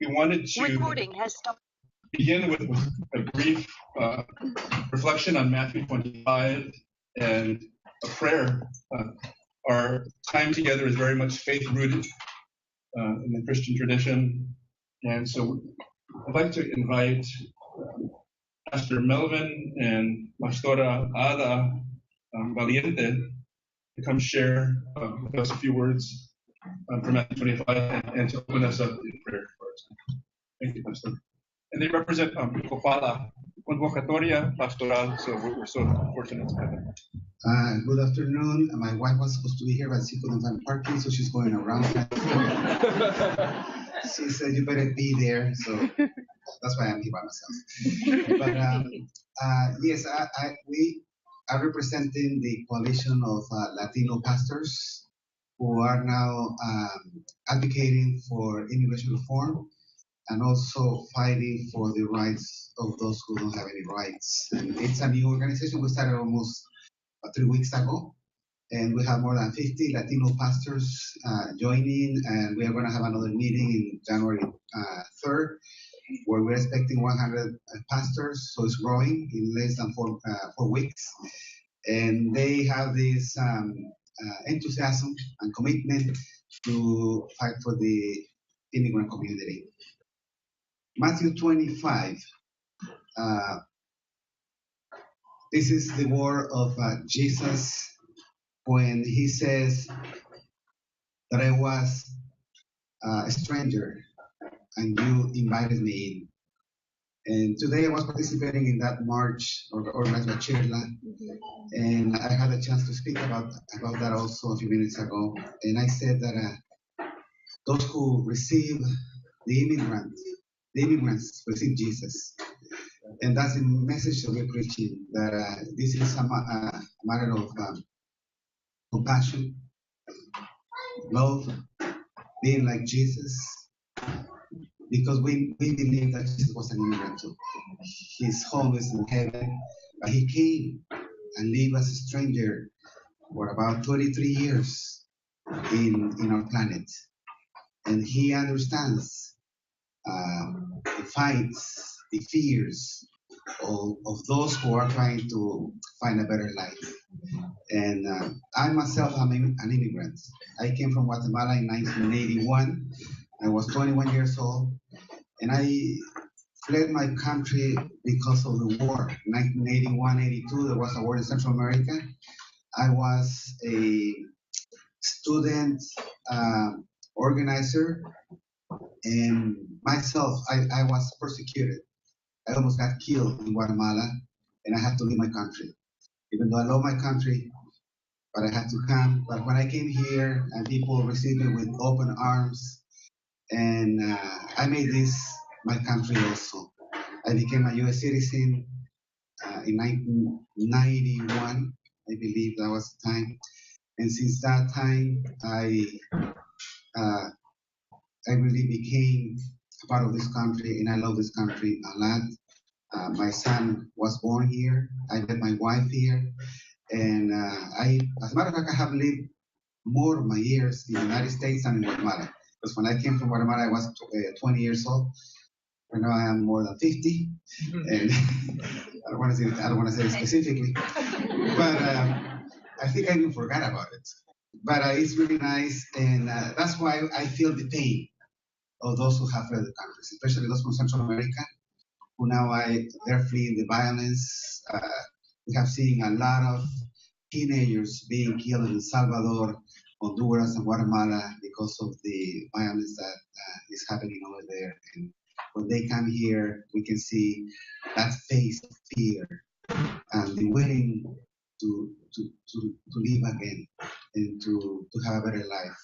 we wanted to begin with a brief reflection on Matthew 25 and a prayer. Our time together is very much faith-rooted in the Christian tradition. And so I'd like to invite Pastor Melvin and Pastora Ada Valiente to come share with us a few words from Matthew 25 and to open us up in prayer for us. Thank you, Pastor. And they represent Copala, Convocatoria Pastoral, so we're so fortunate to have them. Good afternoon. My wife was supposed to be here, but she couldn't find parking, so she's going around. She said, you better be there, so that's why I'm here by myself. But yes, we are representing the coalition of Latino pastors who are now advocating for immigration reform and also fighting for the rights of those who don't have any rights. And it's a new organization. We started almost 3 weeks ago, and we have more than 50 Latino pastors joining, and we are going to have another meeting in January 3rd, where we're expecting 100 pastors, so it's growing in less than 4 weeks. And they have this enthusiasm and commitment to fight for the immigrant community. Matthew 25, this is the word of Jesus when he says that I was a stranger and you invited me in. And today I was participating in that march organized by Chirla, and I had a chance to speak about that also a few minutes ago. And I said that those who receive the immigrants receive Jesus. And that's the message that we're preaching, that this is a matter of compassion, love, being like Jesus, because we believe that Jesus was an immigrant too. His home is in heaven, but he came and lived as a stranger for about 23 years in our planet. And he understands the fights, the fears of those who are trying to find a better life. And I myself am an immigrant. I came from Guatemala in 1981. I was 21 years old, and I fled my country because of the war. In 1981-82, there was a war in Central America. I was a student organizer, and myself, I was persecuted. I almost got killed in Guatemala, and I had to leave my country. Even though I love my country, but I had to come. But when I came here, and people received me with open arms, and I made this my country also. I became a U.S. citizen in 1991, I believe that was the time. And since that time, I really became a part of this country, and I love this country a lot. My son was born here. I met my wife here. And as a matter of fact, I have lived more of my years in the United States than in Guatemala. Because when I came from Guatemala, I was 20 years old. Right now I am more than 50. And I don't want to say it specifically. But I think I even forgot about it. But it's really nice. And that's why I feel the pain of those who have fled the countries, especially those from Central America, who now they're fleeing the violence. We have seen a lot of teenagers being killed in El Salvador, Honduras, and Guatemala because of the violence that is happening over there. And when they come here, we can see that face of fear and the willing to live again and to have a better life,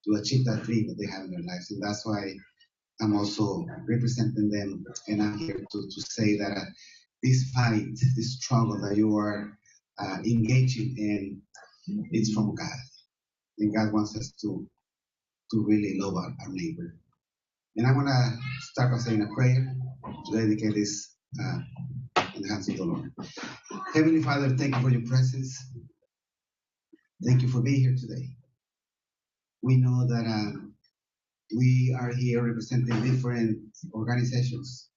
to achieve that dream that they have in their lives. And that's why I'm also representing them, and I'm here to say that this fight, this struggle that you are engaging in, it's from God. And God wants us to really love our neighbor. And I'm going to start by saying a prayer to dedicate this in the hands of the Lord. Heavenly Father, thank you for your presence. Thank you for being here today. We know that We are here representing different organizations.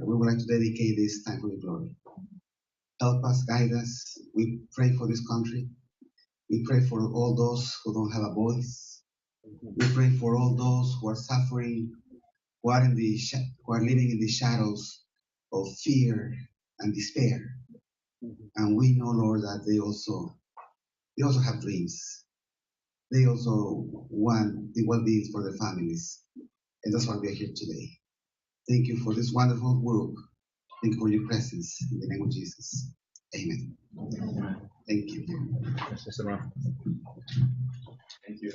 We would like to dedicate this time for your glory. Help us, guide us. We pray for this country. We pray for all those who don't have a voice. We pray for all those who are suffering, who are living in the shadows of fear and despair. And we know, Lord, that they also have dreams. They also want the well-being for their families. And that's why we are here today. Thank you for this wonderful group. Thank you for your presence. In the name of Jesus. Amen. Thank you. Thank you.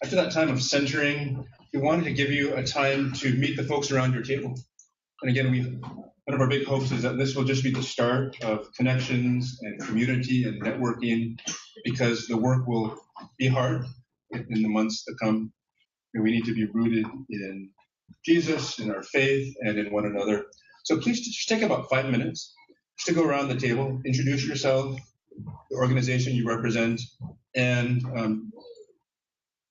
After that time of centering, we wanted to give you a time to meet the folks around your table. And again, one of our big hopes is that this will just be the start of connections and community and networking, because the work will be hard in the months to come. And we need to be rooted in Jesus, in our faith, and in one another. So please just take about 5 minutes just to go around the table, introduce yourself, the organization you represent, and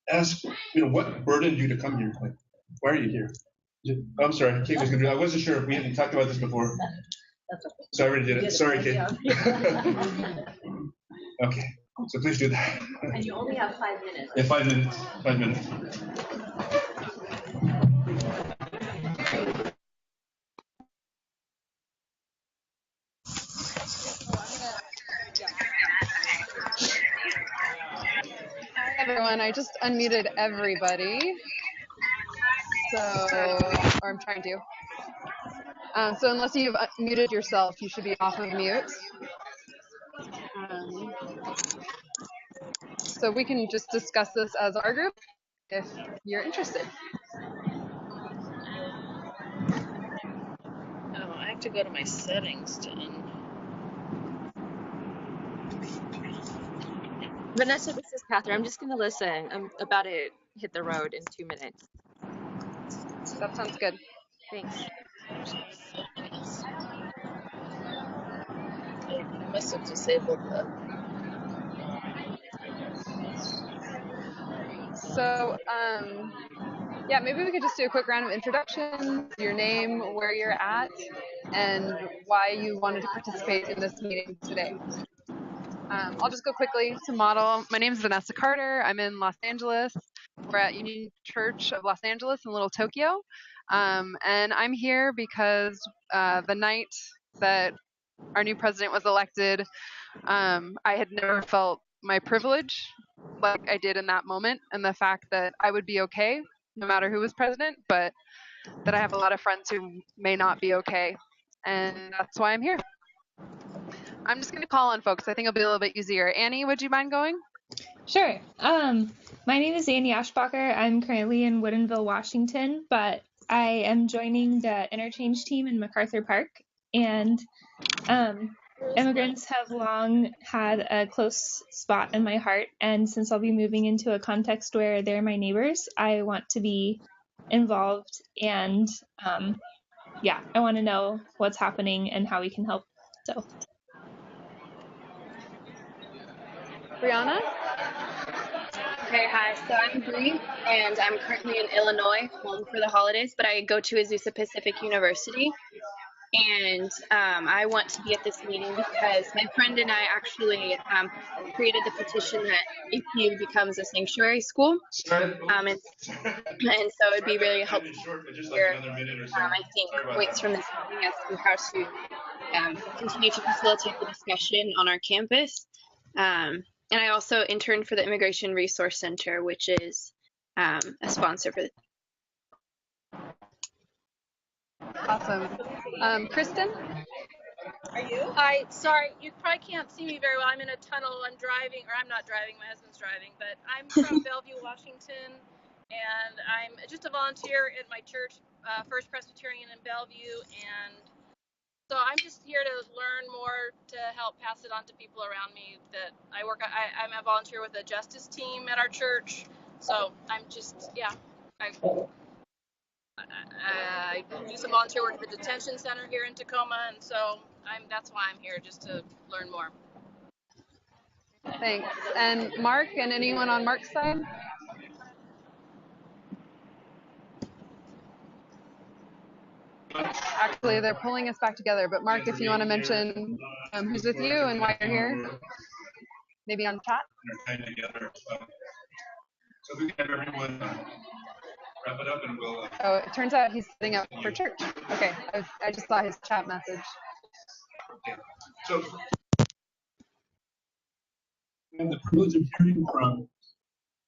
ask, what burdened you to come here? Like, why are you here? I'm sorry, Kate was going to do that. I wasn't sure if we hadn't talked about this before. That's okay. So I already did it. Sorry, Kate. Okay, so please do that. And you only have 5 minutes. Yeah, 5 minutes. 5 minutes. Hi everyone, I just unmuted everybody. Or I'm trying to. So unless you've muted yourself, you should be off of mute. So we can just discuss this as our group if you're interested. Oh, I have to go to my settings to Vanessa, this is Catherine. I'm just going to listen. I'm about to hit the road in 2 minutes. That sounds good. Thanks. I must have disabled the... So, yeah, maybe we could just do a quick round of introductions, your name, where you're at, and why you wanted to participate in this meeting today. I'll just go quickly to model. My name is Vanessa Carter. I'm in Los Angeles. We're at Union Church of Los Angeles in Little Tokyo. And I'm here because the night that our new president was elected, I had never felt my privilege like I did in that moment, and the fact that I would be okay no matter who was president, but that I have a lot of friends who may not be okay. And that's why I'm here. I'm just going to call on folks. I think it'll be a little bit easier. Annie, would you mind going? Sure. My name is Annie Ashbacher. I'm currently in Woodinville, Washington, but I am joining the interchange team in MacArthur Park. And immigrants have long had a close spot in my heart. And since I'll be moving into a context where they're my neighbors, I want to be involved. And yeah, I want to know what's happening and how we can help. So. Brianna? Okay, hi. So I'm Bree, and I'm currently in Illinois, home for the holidays, but I go to Azusa Pacific University. And I want to be at this meeting because my friend and I actually created the petition that APU becomes a sanctuary school. And so it'd be really helpful to hear, I think, points from this meeting as to how to continue to facilitate the discussion on our campus. And I also interned for the Immigration Resource Center, which is a sponsor for this. Awesome. Kristen? Are you? Hi, sorry, you probably can't see me very well. I'm in a tunnel. I'm driving, or I'm not driving, my husband's driving, but I'm from Bellevue, Washington, and I'm just a volunteer at my church, First Presbyterian in Bellevue, and so I'm just here to learn more to help pass it on to people around me that I work. I'm a volunteer with a justice team at our church, so I'm just, yeah. I do some volunteer work at the detention center here in Tacoma, and so that's why I'm here, just to learn more. Thanks. And Mark, and anyone on Mark's side? Actually, they're pulling us back together. But Mark, if you want to mention who's with you and why you're here, maybe on chat. Time together. So we can have everyone wrap it up, and we'll. Oh, it turns out he's setting up for church. Okay, I just saw his chat message. Okay. So we have the privilege of hearing from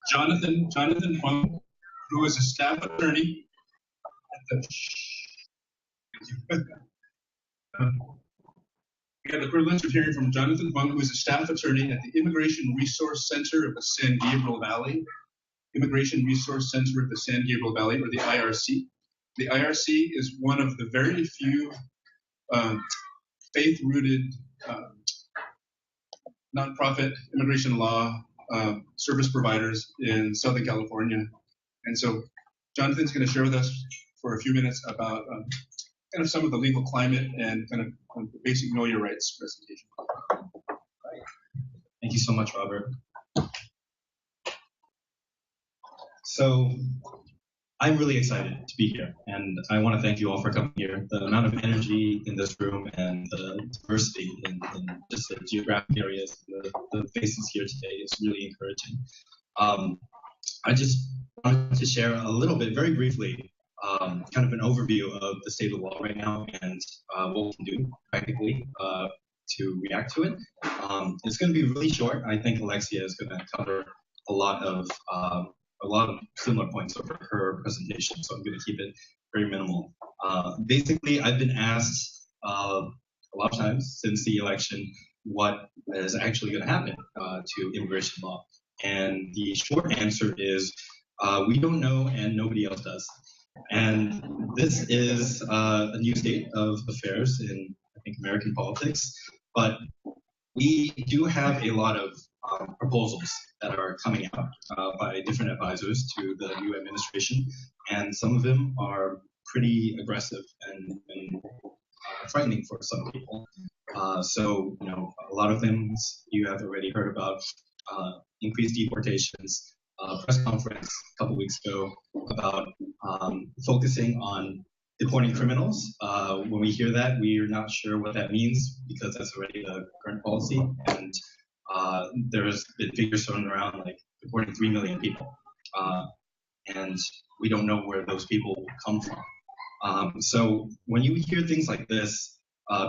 Jonathan Funk, who is a staff attorney at the. We have the privilege of hearing from Jonathan Funk, who is a staff attorney at the Immigration Resource Center of the San Gabriel Valley. Immigration Resource Center of the San Gabriel Valley, or the IRC. The IRC is one of the very few faith-rooted nonprofit immigration law service providers in Southern California. And so Jonathan's going to share with us for a few minutes about kind of some of the legal climate and kind of the basic Know Your Rights presentation. Thank you so much, Robert. So I'm really excited to be here, and I want to thank you all for coming here. The amount of energy in this room and the diversity in just the geographic areas, the faces here today is really encouraging. I just wanted to share a little bit, very briefly, kind of an overview of the state of the law right now and what we can do practically to react to it. It's going to be really short. I think Alexia is going to cover a lot of similar points over her presentation, so I'm going to keep it very minimal. Basically, I've been asked a lot of times since the election what is actually going to happen to immigration law, and the short answer is we don't know and nobody else does. And this is a new state of affairs in, I think, American politics, but we do have a lot of proposals that are coming out by different advisors to the new administration, and some of them are pretty aggressive and frightening for some people. So, a lot of things you have already heard about: increased deportations. Press conference a couple weeks ago about focusing on deporting criminals. When we hear that, we are not sure what that means because that's already the current policy. And there's been figures thrown around like deporting 3 million people. And we don't know where those people will come from. So when you hear things like this,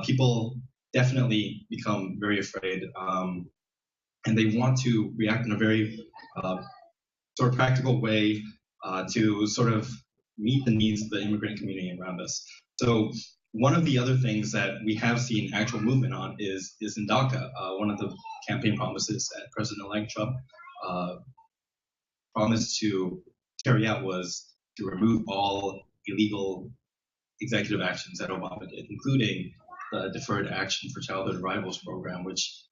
people definitely become very afraid. And they want to react in a very sort of practical way to sort of meet the needs of the immigrant community around us. So one of the other things that we have seen actual movement on is in DACA. One of the campaign promises that President-elect Trump promised to carry out was to remove all illegal executive actions that Obama did, including the Deferred Action for Childhood Arrivals program, which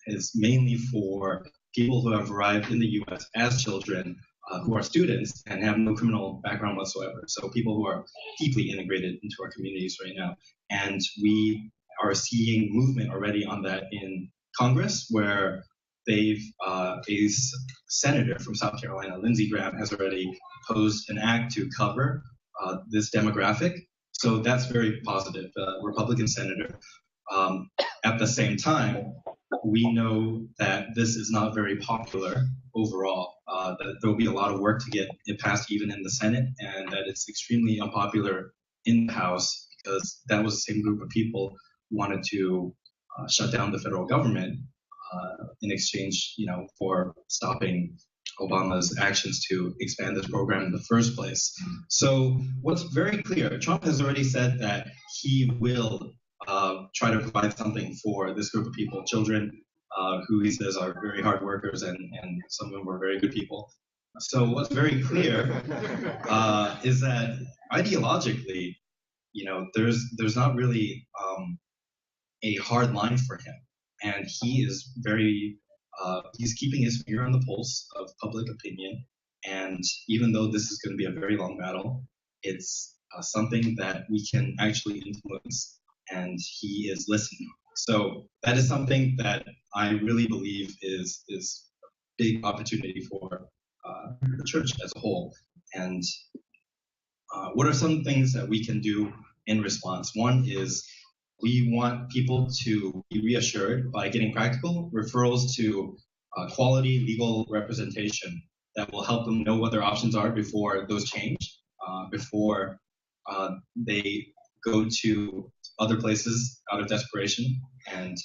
is mainly for people who have arrived in the U.S. as children who are students and have no criminal background whatsoever. So people who are deeply integrated into our communities right now. And we are seeing movement already on that in Congress, where a senator from South Carolina, Lindsey Graham, has already proposed an act to cover this demographic. So that's very positive, Republican senator. At the same time, we know that this is not very popular overall, that there will be a lot of work to get it passed even in the Senate, and that it's extremely unpopular in the House because that was the same group of people who wanted to shut down the federal government in exchange, for stopping Obama's actions to expand this program in the first place. So what's very clear, Trump has already said that he will try to provide something for this group of people, children who he says are very hard workers and some of them were very good people. So what's very clear is that ideologically, there's not really a hard line for him. And he is he's keeping his finger on the pulse of public opinion. And even though this is going to be a very long battle, it's something that we can actually influence, and he is listening. So that is something that I really believe is a big opportunity for the church as a whole. And what are some things that we can do in response. One is we want people to be reassured by getting practical referrals to quality legal representation that will help them know what their options are before those change, before they go to other places out of desperation and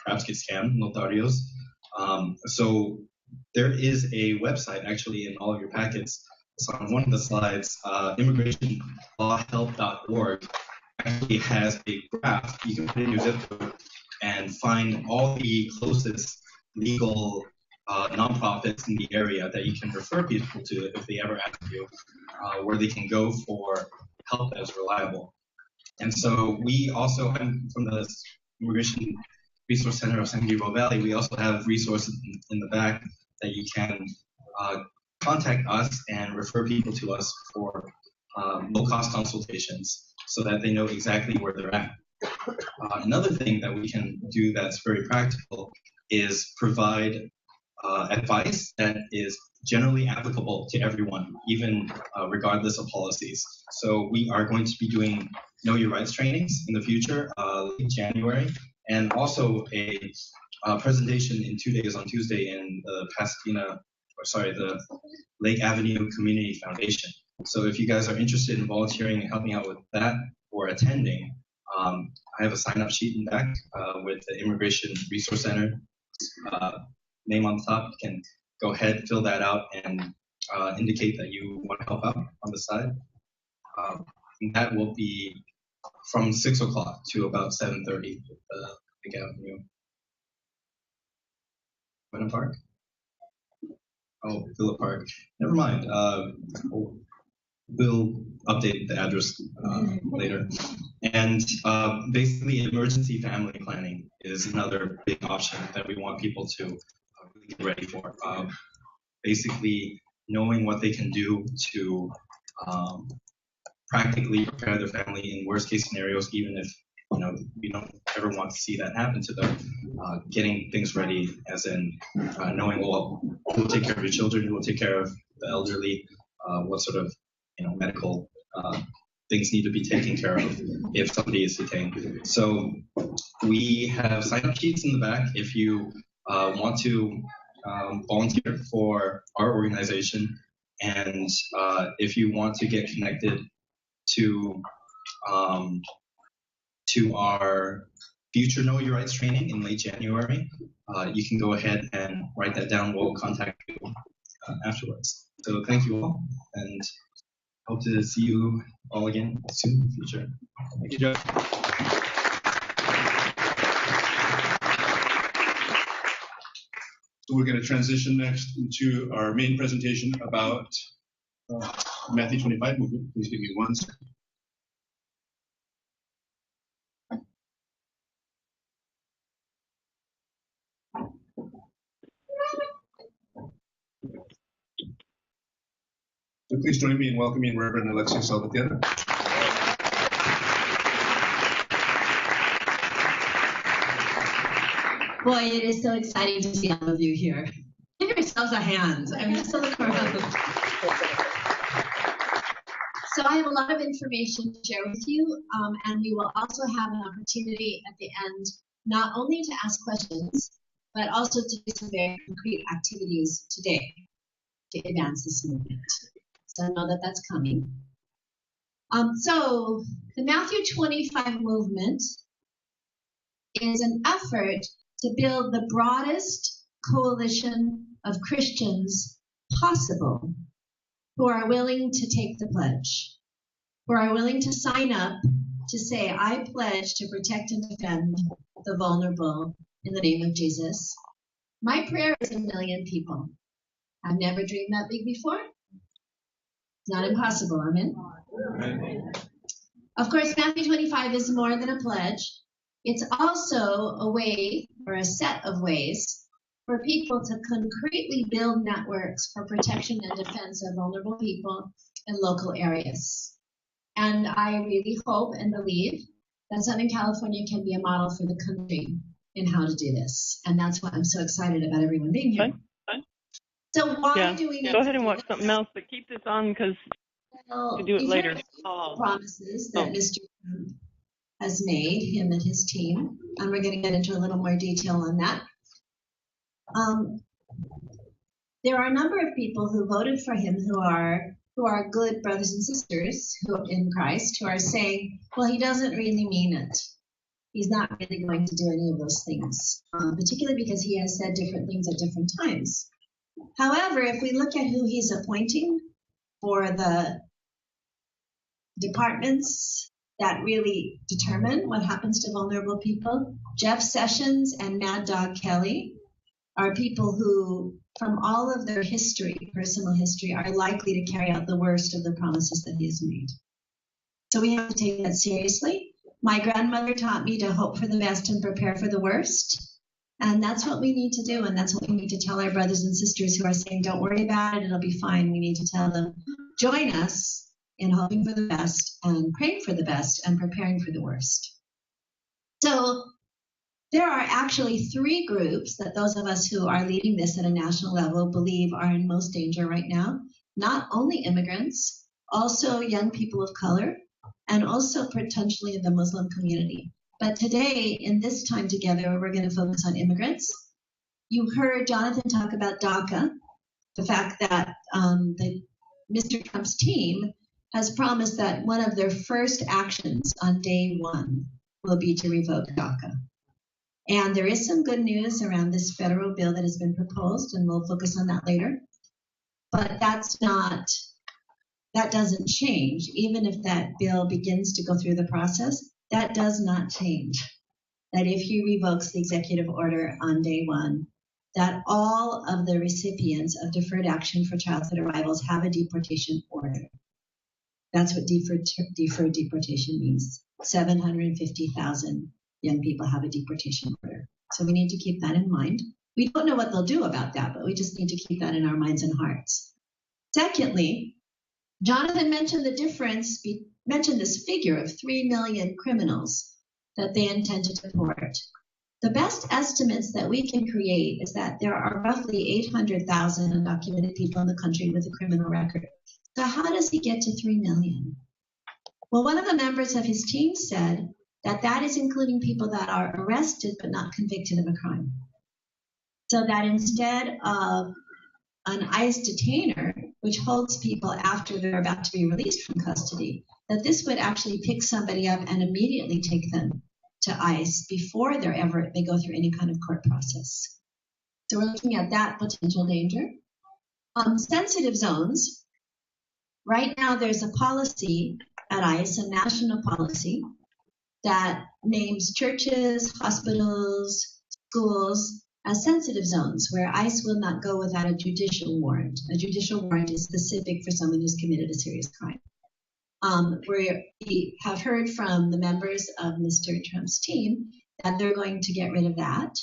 perhaps get scammed, notarios. So there is a website actually in all of your packets. It's on one of the slides, immigrationlawhelp.org actually has a graph. You can put in your zip code and find all the closest legal nonprofits in the area that you can refer people to if they ever ask you where they can go for help that is reliable. And so we also, I'm from the Immigration Resource Center of San Gabriel Valley, we also have resources in the back that you can contact us and refer people to us for low-cost consultations so that they know exactly where they're at. Another thing that we can do that's very practical is provide advice that is generally applicable to everyone, even regardless of policies. So we are going to be doing Know Your Rights trainings in the future, late January, and also a presentation in 2 days on Tuesday in the the Lake Avenue Community Foundation. So if you guys are interested in volunteering and helping out with that or attending, I have a sign-up sheet in back with the Immigration Resource Center name on top. You can go ahead, fill that out, and indicate that you want to help out on the side. And that will be from 6 o'clock to about 7:30 at the Lake Avenue. Winter Park? Oh, Villa Park. Never mind. We'll update the address later. And basically, emergency family planning is another big option that we want people to really get ready for. Basically, knowing what they can do to practically prepare their family in worst case scenarios, even if we don't ever want to see that happen to them. Getting things ready, as in knowing who will take care of your children, who will take care of the elderly, what sort of medical things need to be taken care of if somebody is detained. So we have sign-up sheets in the back if you want to volunteer for our organization, and if you want to get connected to our future Know Your Rights training in late January, you can go ahead and write that down. We'll contact you afterwards. So thank you all, and hope to see you all again soon in the future. Thank you, Joe. So we're going to transition next into our main presentation about Matthew 25 movement. Please give me 1 second. So please join me in welcoming Reverend Alexis Salvatierra. Boy, it is so exciting to see all of you here. Give yourselves a hand. I'm just so proud. So I have a lot of information to share with you, and we will also have an opportunity at the end not only to ask questions, but also to do some very concrete activities today to advance this movement. So I know that that's coming. So the Matthew 25 movement is an effort to build the broadest coalition of Christians possible who are willing to take the pledge, who are willing to sign up to say, I pledge to protect and defend the vulnerable in the name of Jesus. My prayer is 1 million people. I've never dreamed that big before. It's not impossible, amen? Of course, Matthew 25 is more than a pledge. It's also a way, or a set of ways, for people to concretely build networks for protection and defense of vulnerable people in local areas. And I really hope and believe that Southern California can be a model for the country in how to do this. And that's why I'm so excited about everyone being here. Fine. So why do we need go ahead and watch something else, but keep this on because to do it later. Promises that Mr. has made, him and his team, and we're going to get into a little more detail on that. There are a number of people who voted for him who are good brothers and sisters who in Christ, who are saying, well, he doesn't really mean it. He's not really going to do any of those things, particularly because he has said different things at different times. However, if we look at who he's appointing for the departments that really determine what happens to vulnerable people, Jeff Sessions and Mad Dog Kelly are people who, from all of their history, personal history, are likely to carry out the worst of the promises that he has made. So we have to take that seriously. My grandmother taught me to hope for the best and prepare for the worst. And that's what we need to do. And that's what we need to tell our brothers and sisters who are saying, don't worry about it, it'll be fine. We need to tell them, join us in hoping for the best and praying for the best and preparing for the worst. So there are actually three groups that those of us who are leading this at a national level believe are in most danger right now. Not only immigrants, also young people of color, and also potentially the Muslim community. But today, in this time together, we're going to focus on immigrants. You heard Jonathan talk about DACA, the fact that Mr. Trump's team has promised that one of their first actions on day one will be to revoke DACA. And there is some good news around this federal bill that has been proposed, and we'll focus on that later. But that doesn't change. Even if that bill begins to go through the process, that does not change. That if he revokes the executive order on day one, that all of the recipients of deferred action for childhood arrivals have a deportation order. That's what deferred deportation means. 750,000 young people have a deportation order. So we need to keep that in mind. We don't know what they'll do about that, but we just need to keep that in our minds and hearts. Secondly, Jonathan mentioned mentioned this figure of 3 million criminals that they intend to deport. The best estimates that we can create is that there are roughly 800,000 undocumented people in the country with a criminal record. So how does he get to 3 million? Well, one of the members of his team said that is including people that are arrested but not convicted of a crime. So that instead of an ICE detainer, which holds people after they're about to be released from custody, that this would actually pick somebody up and immediately take them to ICE before they go through any kind of court process. So we're looking at that potential danger. Sensitive zones. Right now there's a policy at ICE, a national policy, that names churches, hospitals, schools as sensitive zones where ICE will not go without a judicial warrant. A judicial warrant is specific for someone who's committed a serious crime. We have heard from the members of Mr. Trump's team that they're going to get rid of that.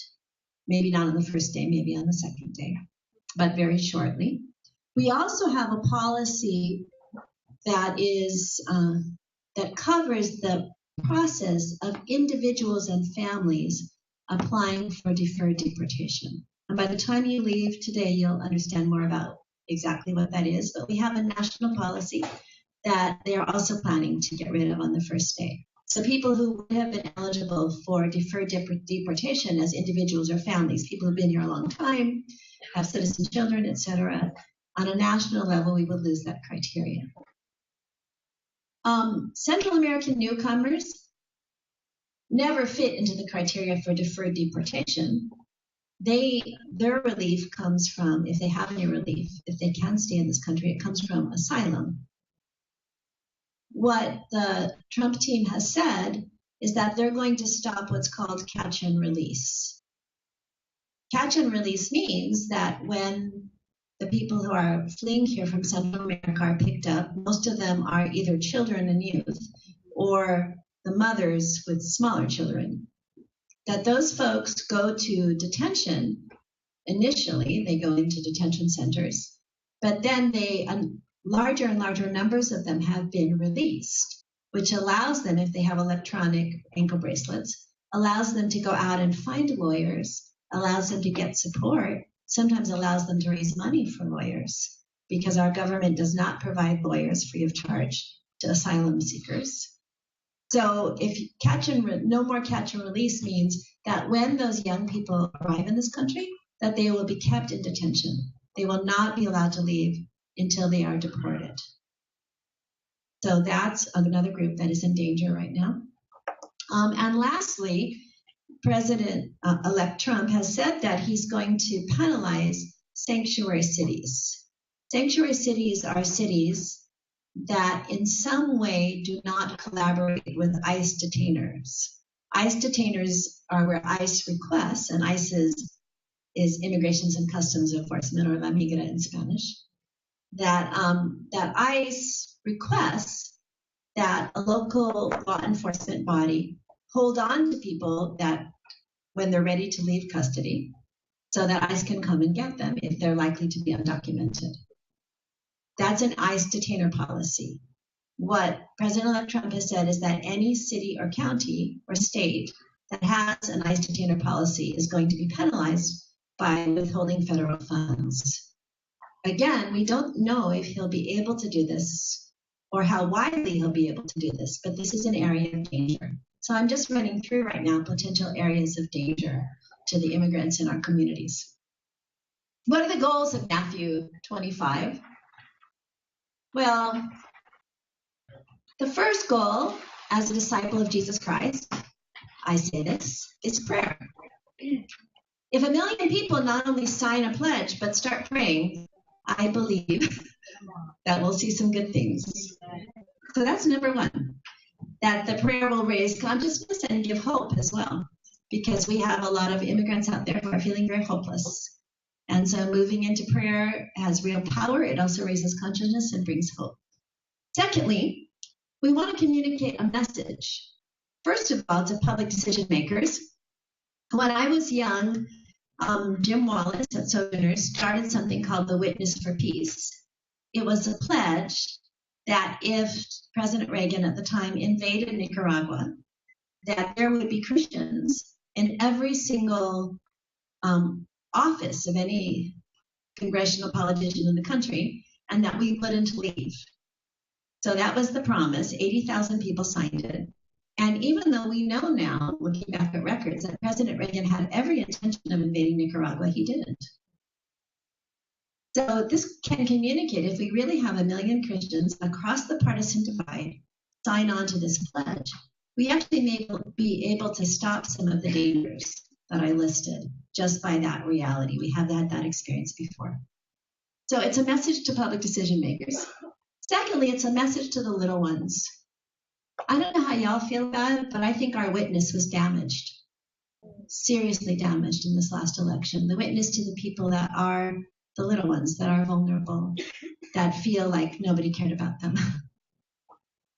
Maybe not on the first day, maybe on the second day, but very shortly. We also have a policy that covers the process of individuals and families applying for deferred deportation. And by the time you leave today, you'll understand more about exactly what that is. But we have a national policy that they are also planning to get rid of on the first day. So people who would have been eligible for deferred deportation as individuals or families, people who've been here a long time, have citizen children, etc., on a national level, we would lose that criteria. Central American newcomers never fit into the criteria for deferred deportation. Their relief comes from, if they have any relief, if they can stay in this country, it comes from asylum. What the Trump team has said is that they're going to stop what's called catch and release. Catch and release means that when the people who are fleeing here from Central America are picked up, most of them are either children and youth or the mothers with smaller children, that those folks go to detention. Initially, they go into detention centers, but then larger and larger numbers of them have been released, which allows them, if they have electronic ankle bracelets, allows them to go out and find lawyers, allows them to get support, sometimes allows them to raise money for lawyers, because our government does not provide lawyers free of charge to asylum seekers. So if no more catch and release means that when those young people arrive in this country, that they will be kept in detention. They will not be allowed to leave until they are deported. So that's another group that is in danger right now. And lastly, President-elect Trump has said that he's going to penalize sanctuary cities. Sanctuary cities are cities that in some way do not collaborate with ICE detainers. ICE detainers are where ICE requests, and ICE is Immigrations and Customs Enforcement, or La Migra in Spanish, that ICE requests that a local law enforcement body hold on to people that when they're ready to leave custody, so that ICE can come and get them if they're likely to be undocumented. That's an ICE detainer policy. What President-elect Trump has said is that any city or county or state that has an ICE detainer policy is going to be penalized by withholding federal funds. Again, we don't know if he'll be able to do this or how widely he'll be able to do this, but this is an area of danger. So I'm just running through right now potential areas of danger to the immigrants in our communities. What are the goals of Matthew 25? Well, the first goal as a disciple of Jesus Christ, I say this, is prayer. If 1 million people not only sign a pledge, but start praying, I believe that we'll see some good things. So that's number one, that the prayer will raise consciousness and give hope as well, because we have a lot of immigrants out there who are feeling very hopeless. And so moving into prayer has real power. It also raises consciousness and brings hope. Secondly, we want to communicate a message. First of all, to public decision makers. When I was young, Jim Wallace at Sojourners started something called the Witness for Peace. It was a pledge that if President Reagan at the time invaded Nicaragua, that there would be Christians in every single office of any congressional politician in the country, and that we wouldn't leave. So that was the promise. 80,000 people signed it. And even though we know now, looking back at records, that President Reagan had every intention of invading Nicaragua, he didn't. So this can communicate, if we really have 1 million Christians across the partisan divide sign on to this pledge, we actually may be able to stop some of the dangers that I listed just by that reality. We have had that experience before. So it's a message to public decision makers. Secondly, it's a message to the little ones. I don't know how y'all feel about it, but I think our witness was damaged, seriously damaged in this last election. The witness to the people that are the little ones, that are vulnerable, that feel like nobody cared about them.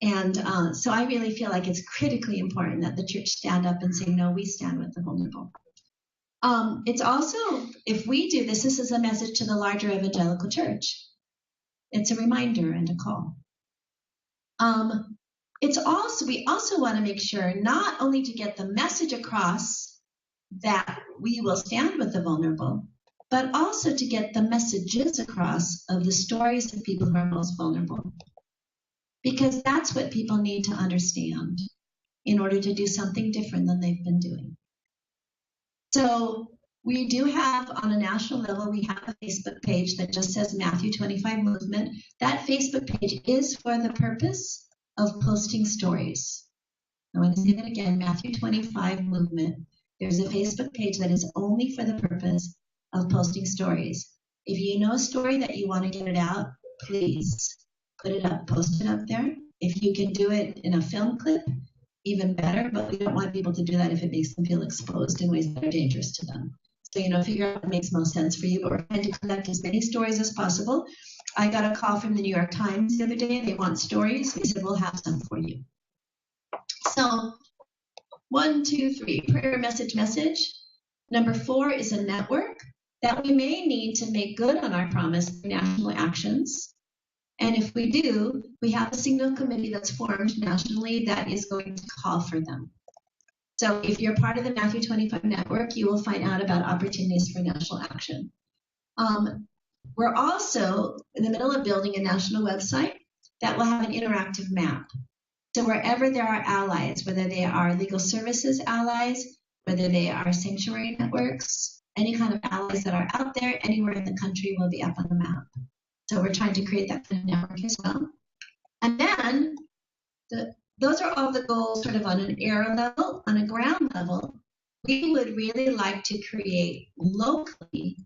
And so I really feel like it's critically important that the church stand up and say, no, we stand with the vulnerable. It's also, if we do this, this is a message to the larger evangelical church. It's a reminder and a call. We also want to make sure not only to get the message across that we will stand with the vulnerable, but also to get the messages across of the stories of people who are most vulnerable. Because that's what people need to understand in order to do something different than they've been doing. So we do have, on a national level, we have a Facebook page that just says Matthew 25 Movement. That Facebook page is for the purpose of posting stories. I want to say that again, Matthew 25 Movement. There's a Facebook page that is only for the purpose of posting stories. If you know a story that you want to get it out, please put it up, post it up there. If you can do it in a film clip, even better, but we don't want people to do that if it makes them feel exposed in ways that are dangerous to them. So, figure out what makes most sense for you, but we're trying to collect as many stories as possible. I got a call from the New York Times the other day. They want stories. We said, we'll have some for you. So 1, 2, 3, prayer, message. Number 4 is a network that we may need to make good on our promise of national actions. And if we do, we have a signal committee that's formed nationally that is going to call for them. So if you're part of the Matthew 25 network, you will find out about opportunities for national action. We're also in the middle of building a national website that will have an interactive map. So wherever there are allies, whether they are legal services allies, whether they are sanctuary networks, any kind of allies that are out there, anywhere in the country will be up on the map. So we're trying to create that kind of network as well. And then those are all the goals sort of on an air level. On a ground level, we would really like to create locally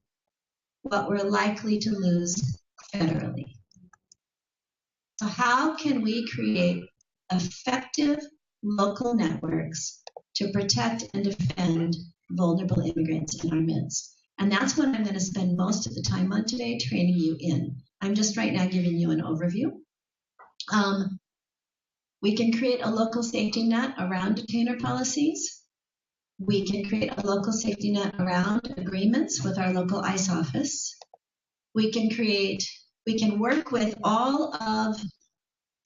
what we're likely to lose federally. So how can we create effective local networks to protect and defend vulnerable immigrants in our midst? And that's what I'm going to spend most of the time on today, training you in. I'm just right now giving you an overview. We can create a local safety net around detainer policies. We can create a local safety net around agreements with our local ICE office. We can work with all of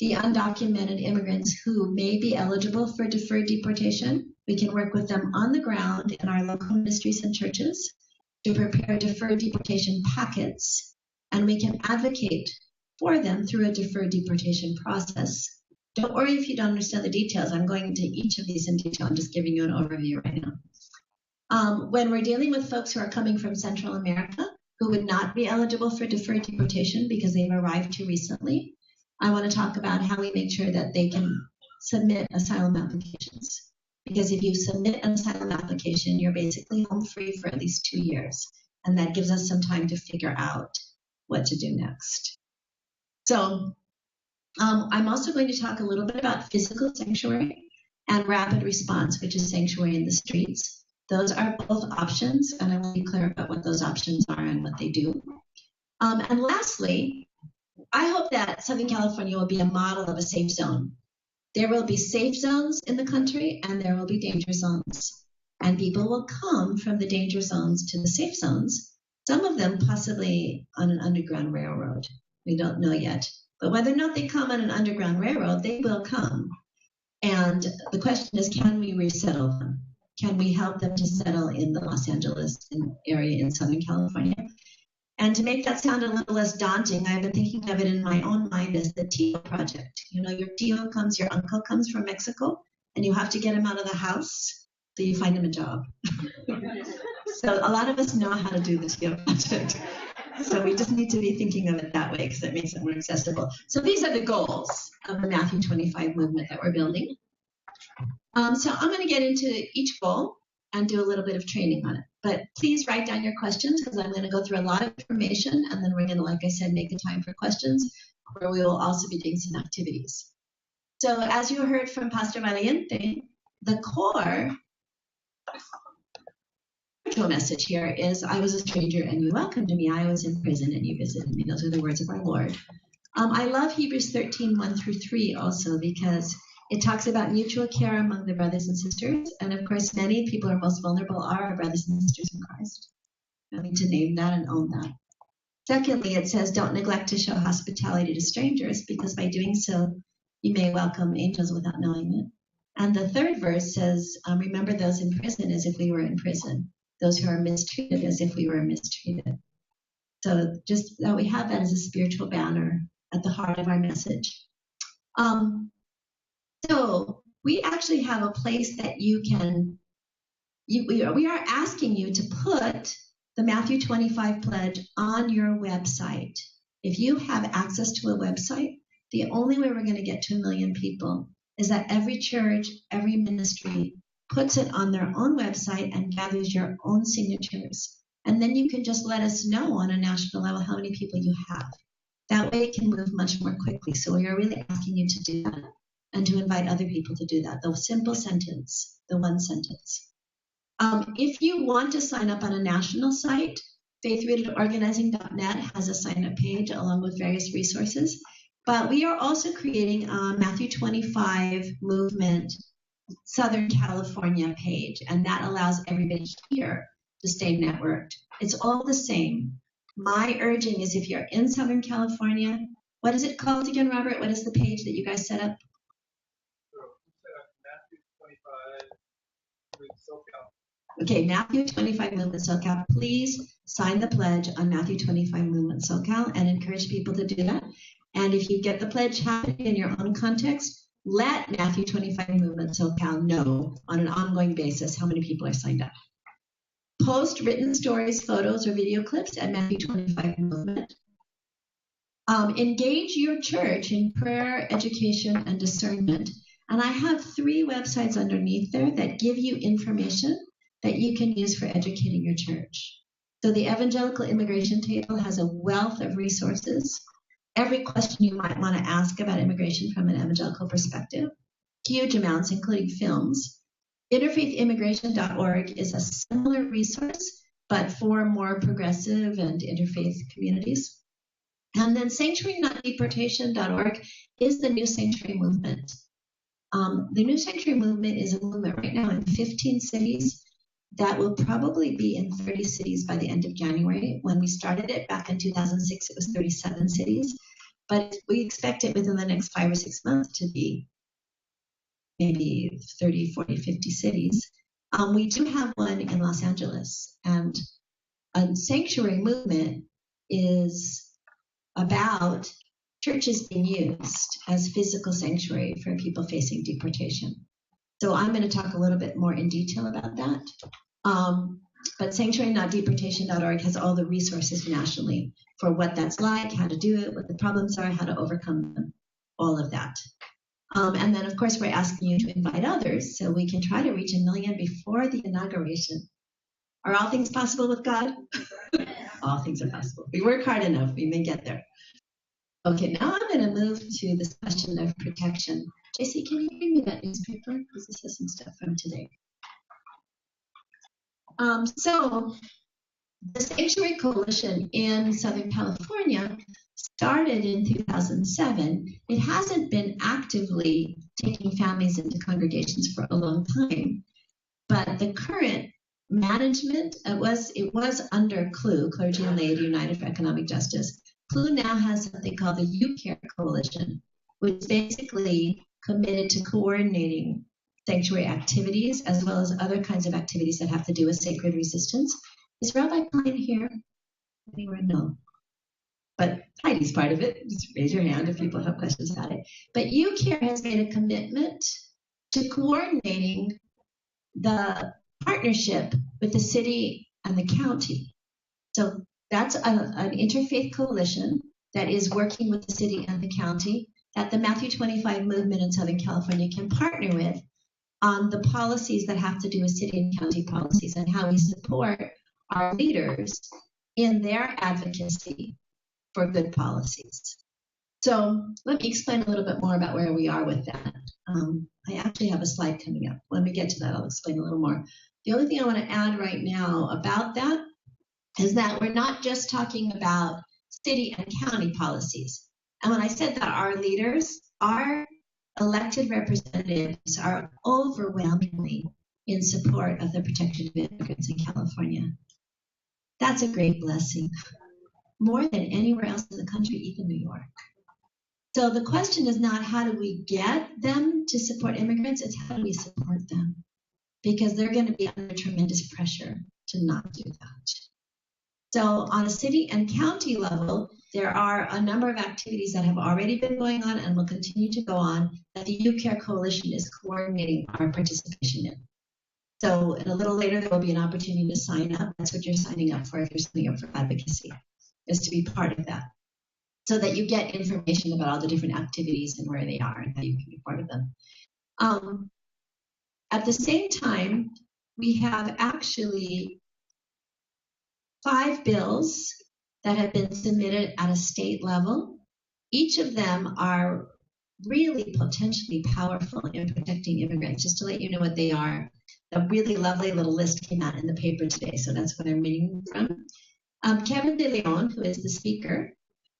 the undocumented immigrants who may be eligible for deferred deportation. We can work with them on the ground in our local ministries and churches to prepare deferred deportation packets, and we can advocate for them through a deferred deportation process. Don't worry if you don't understand the details. I'm going into each of these in detail. I'm just giving you an overview right now. When we're dealing with folks who are coming from Central America, who would not be eligible for deferred deportation because they've arrived too recently, I want to talk about how we make sure that they can submit asylum applications. Because if you submit an asylum application, you're basically home free for at least 2 years. And that gives us some time to figure out what to do next. So I'm also going to talk a little bit about physical sanctuary and rapid response, which is sanctuary in the streets. Those are both options, and I will be clear about what those options are and what they do. And lastly, I hope that Southern California will be a model of a safe zone. There will be safe zones in the country, and there will be danger zones. And people will come from the danger zones to the safe zones, some of them possibly on an underground railroad. We don't know yet. But whether or not they come on an underground railroad, they will come. And the question is, can we resettle them? Can we help them to settle in the Los Angeles area in Southern California? And to make that sound a little less daunting, I've been thinking of it in my own mind as the Tio Project. You know, your Tio comes, your uncle comes from Mexico, and you have to get him out of the house, so you find him a job. So a lot of us know how to do the Tio Project. So we just need to be thinking of it that way because it makes it more accessible. So these are the goals of the Matthew 25 movement that we're building. So I'm going to get into each goal and do a little bit of training on it. But please write down your questions because I'm going to go through a lot of information, and then we're going to, like I said, make a time for questions where we will also be doing some activities. So as you heard from Pastor Valiente, the core message here is, I was a stranger and you welcomed me. I was in prison and you visited me. Those are the words of our Lord. I love Hebrews 13, 1-3 also because it talks about mutual care among the brothers and sisters. And of course, many people who are most vulnerable are our brothers and sisters in Christ. I need to name that and own that. Secondly, it says, don't neglect to show hospitality to strangers because by doing so, you may welcome angels without knowing it. And the third verse says, remember those in prison as if we were in prison. Those who are mistreated as if we were mistreated. So just that we have that as a spiritual banner at the heart of our message. So we actually have a place that you can, we are asking you to put the Matthew 25 pledge on your website. If you have access to a website, the only way we're going to get to 1 million people is that every church, every ministry puts it on their own website and gathers your own signatures. And then you can just let us know on a national level how many people you have. That way it can move much more quickly. So we are really asking you to do that and to invite other people to do that. The simple sentence, the one sentence. If you want to sign up on a national site, faithrootedorganizing.net has a sign-up page along with various resources. But we are also creating a Matthew 25 movement Southern California page, and that allows everybody here to stay networked. It's all the same. My urging is if you're in Southern California, what is it called again, Robert? What is the page that you guys set up? Matthew 25 Movement SoCal. Okay, Matthew 25 Movement SoCal. Please sign the pledge on Matthew 25 Movement SoCal and encourage people to do that. And if you get the pledge happening in your own context, let Matthew 25 Movement SoCal know on an ongoing basis how many people are signed up. Post written stories, photos, or video clips at Matthew 25 Movement. Engage your church in prayer, education, and discernment. And I have 3 websites underneath there that give you information that you can use for educating your church. So the Evangelical Immigration Table has a wealth of resources. Every question you might want to ask about immigration from an evangelical perspective. Huge amounts, including films. Interfaithimmigration.org is a similar resource, but for more progressive and interfaith communities. And then sanctuarynotdeportation.org is the New Sanctuary Movement. The New Sanctuary Movement is a movement right now in 15 cities that will probably be in 30 cities by the end of January. When we started it back in 2006, it was 37 cities, but we expect it within the next 5 or 6 months to be maybe 30, 40, 50 cities. We do have one in Los Angeles, and a sanctuary movement is about churches being used as physical sanctuary for people facing deportation. So I'm going to talk a little bit more in detail about that. But sanctuarynotdeportation.org has all the resources nationally for what that's like, how to do it, what the problems are, how to overcome them, all of that. And then, of course, we're asking you to invite others so we can try to reach 1 million before the inauguration. Are all things possible with God? All things are possible. We work hard enough, we may get there. Okay, now I'm going to move to this question of protection. JC, can you bring me that newspaper? Because this has some stuff from today. So the Sanctuary Coalition in Southern California started in 2007. It hasn't been actively taking families into congregations for a long time, but the current management, it was under CLU, Clergy and Laity United for Economic Justice. CLU now has something called the UCARE Coalition, which is basically committed to coordinating sanctuary activities as well as other kinds of activities that have to do with sacred resistance. Is Rabbi Klein here? Anywhere? No. But Heidi's part of it. Just raise your hand if people have questions about it. But UCARE has made a commitment to coordinating the partnership with the city and the county. So that's an interfaith coalition that is working with the city and the county that the Matthew 25 movement in Southern California can partner with on the policies that have to do with city and county policies and how we support our leaders in their advocacy for good policies. So let me explain a little bit more about where we are with that. I actually have a slide coming up. When we get to that, I'll explain a little more. The only thing I want to add right now about that is that we're not just talking about city and county policies. And when I said that our leaders, our elected representatives are overwhelmingly in support of the protection of immigrants in California. That's a great blessing, more than anywhere else in the country, even New York. So the question is not how do we get them to support immigrants, it's how do we support them? Because they're going to be under tremendous pressure to not do that. So on a city and county level, there are a number of activities that have already been going on and will continue to go on that the UCARE Coalition is coordinating our participation in. So a little later, there will be an opportunity to sign up. That's what you're signing up for if you're signing up for advocacy, is to be part of that, so that you get information about all the different activities and where they are and how you can be part of them. At the same time, we have actually 5 bills that have been submitted at a state level. Each of them are really potentially powerful in protecting immigrants. Just to let you know what they are, a really lovely little list came out in the paper today, so that's what I'm reading from. Kevin De Leon, who is the speaker,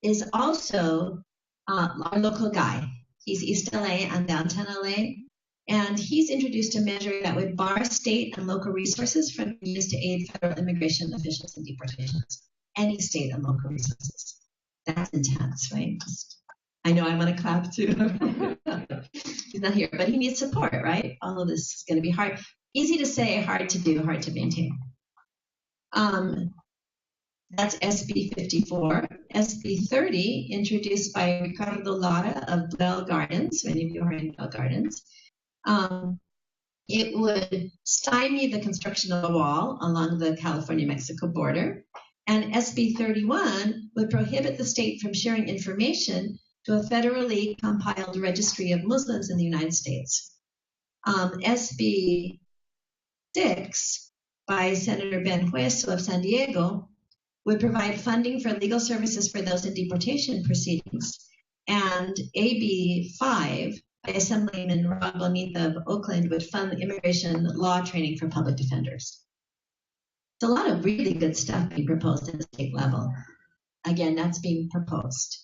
is also our local guy. He's East LA and downtown LA, and he's introduced a measure that would bar state and local resources from being used to aid federal immigration officials in deportations. Any state and local resources. That's intense, right? I know I want to clap too. He's not here, but he needs support, right? All of this is going to be hard. Easy to say, hard to do, hard to maintain. That's SB 54. SB 30, introduced by Ricardo Lara of Bell Gardens. Many of you are in Bell Gardens. It would stymie the construction of a wall along the California-Mexico border. And SB 31 would prohibit the state from sharing information to a federally compiled registry of Muslims in the United States. SB 6 by Senator Ben Hueso of San Diego would provide funding for legal services for those in deportation proceedings. And AB 5 by Assemblyman Rob Bonita of Oakland would fund immigration law training for public defenders. It's a lot of really good stuff being proposed at the state level. Again, that's being proposed.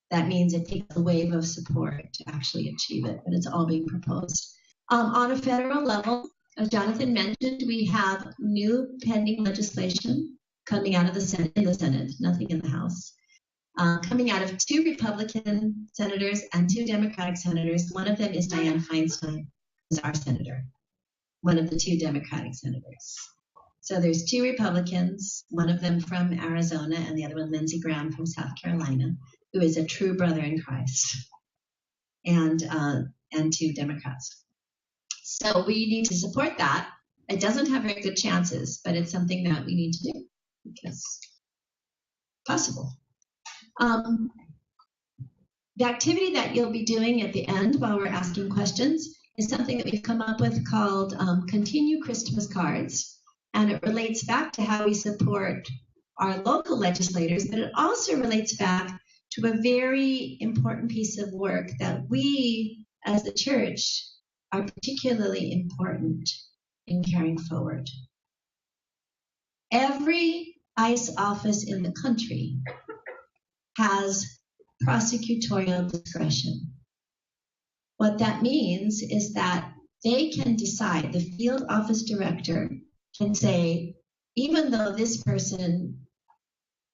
That means it takes a wave of support to actually achieve it, but it's all being proposed. On a federal level, as Jonathan mentioned, we have new pending legislation coming out of the Senate, nothing in the House, coming out of 2 Republican senators and 2 Democratic senators. One of them is Dianne Feinstein, who's our senator, one of the 2 Democratic senators. So there's 2 Republicans, one of them from Arizona and the other one, Lindsey Graham from South Carolina, who is a true brother in Christ, and 2 Democrats. So we need to support that. It doesn't have very good chances, but it's something that we need to do because it's possible. The activity that you'll be doing at the end while we're asking questions is something that we've come up with called Continue Christmas Cards. And it relates back to how we support our local legislators, but it also relates back to a very important piece of work that we as the church are particularly important in carrying forward. Every ICE office in the country has prosecutorial discretion. What that means is that they can decide, the field office director can say, even though this person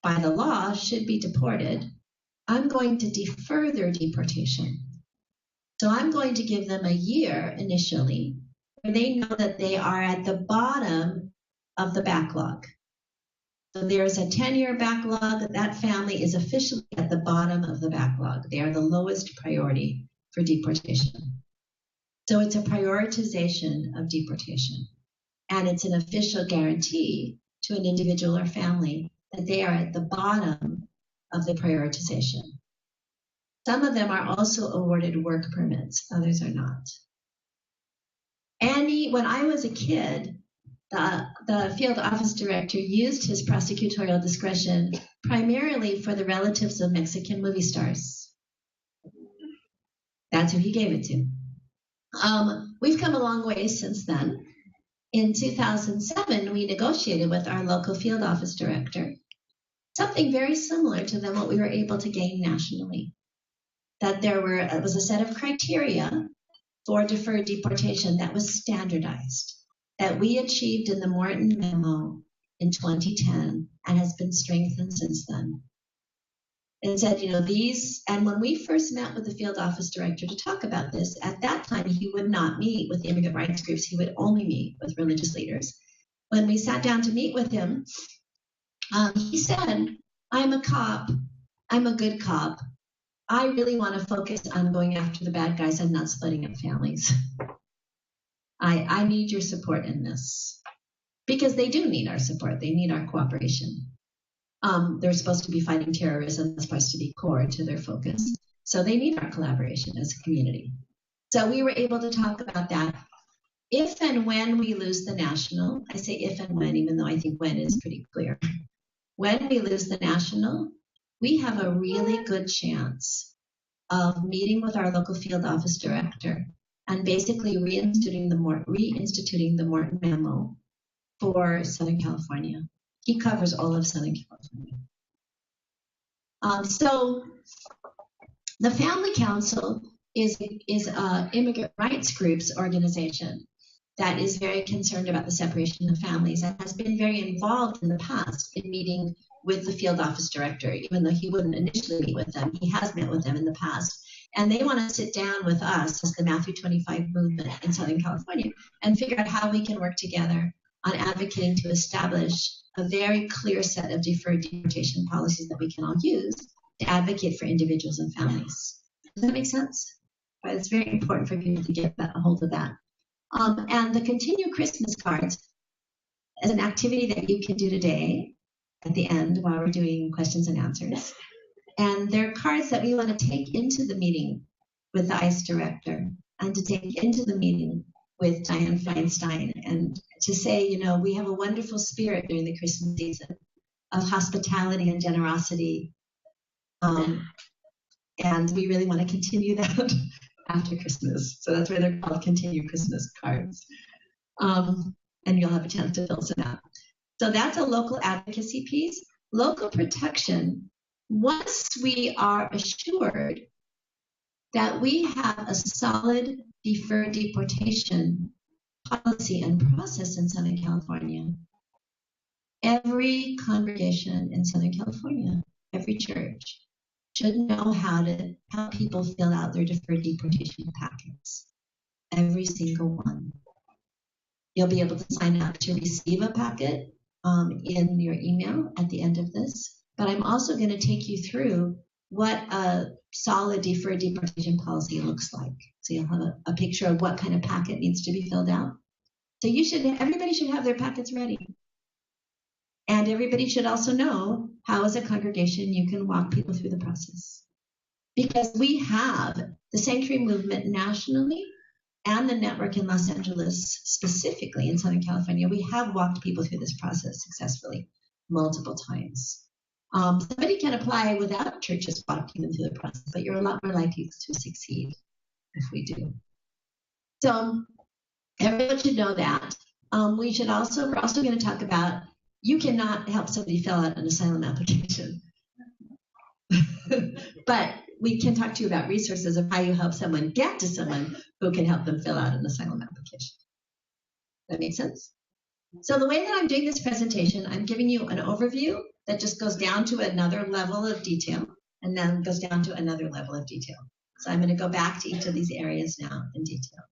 by the law should be deported, I'm going to defer their deportation. So I'm going to give them a year initially where they know that they are at the bottom of the backlog. So there's a 10-year backlog. That family is officially at the bottom of the backlog. They are the lowest priority for deportation. So it's a prioritization of deportation. And it's an official guarantee to an individual or family that they are at the bottom of the prioritization. Some of them are also awarded work permits, others are not. When I was a kid, the field office director used his prosecutorial discretion primarily for the relatives of Mexican movie stars. That's who he gave it to. We've come a long way since then. In 2007, we negotiated with our local field office director something very similar to what we were able to gain nationally. That it was a set of criteria for deferred deportation that was standardized, that we achieved in the Morton Memo in 2010 and has been strengthened since then. It said, these, and when we first met with the field office director to talk about this, at that time he would not meet with the immigrant rights groups, he would only meet with religious leaders. When we sat down to meet with him, he said, I'm a cop, I'm a good cop. I really want to focus on going after the bad guys and not splitting up families. I need your support in this. Because they do need our support, they need our cooperation. They're supposed to be fighting terrorism, it's supposed to be core to their focus. So they need our collaboration as a community. So we were able to talk about that. If and when we lose the national, I say if and when, even though I think when is pretty clear. When we lose the national, we have a really good chance of meeting with our local field office director and basically reinstituting the Morton Memo for Southern California. He covers all of Southern California. So the Family Council is an immigrant rights groups organization that is very concerned about the separation of families and has been very involved in the past in meeting with the field office director, even though he wouldn't initially meet with them. He has met with them in the past. And they want to sit down with us as the Matthew 25 movement in Southern California and figure out how we can work together on advocating to establish a very clear set of deferred deportation policies that we can all use to advocate for individuals and families. Does that make sense? Right, it's very important for people to get a hold of that. And the Continue Christmas cards is an activity that you can do today at the end while we're doing questions and answers. And they're cards that we want to take into the meeting with the ICE director and to take into the meeting with Dianne Feinstein and to say, you know, we have a wonderful spirit during the Christmas season of hospitality and generosity. And we really want to continue that after Christmas. So that's why they're called Continue Christmas cards. And you'll have a chance to fill some out. So that's a local advocacy piece. Local protection, once we are assured that we have a solid deferred deportation policy and process in Southern California, every congregation in Southern California, every church, should know how to help people fill out their deferred deportation packets. Every single one. You'll be able to sign up to receive a packet in your email at the end of this. But I'm also going to take you through what a solid deferred deportation policy looks like. So you'll have a picture of what kind of packet needs to be filled out. So everybody should have their packets ready. And everybody should also know how, as a congregation, you can walk people through the process. Because we have the Sanctuary Movement nationally and the network in Los Angeles, specifically in Southern California, we have walked people through this process successfully multiple times. Somebody can apply without churches walking them through the process, but you're a lot more likely to succeed if we do. So everyone should know that. We're also going to talk about, you cannot help somebody fill out an asylum application. But we can talk to you about resources of how you help someone get to someone who can help them fill out an asylum application. That makes sense? So the way that I'm doing this presentation, I'm giving you an overview that just goes down to another level of detail and then goes down to another level of detail. So I'm going to go back to each of these areas now in detail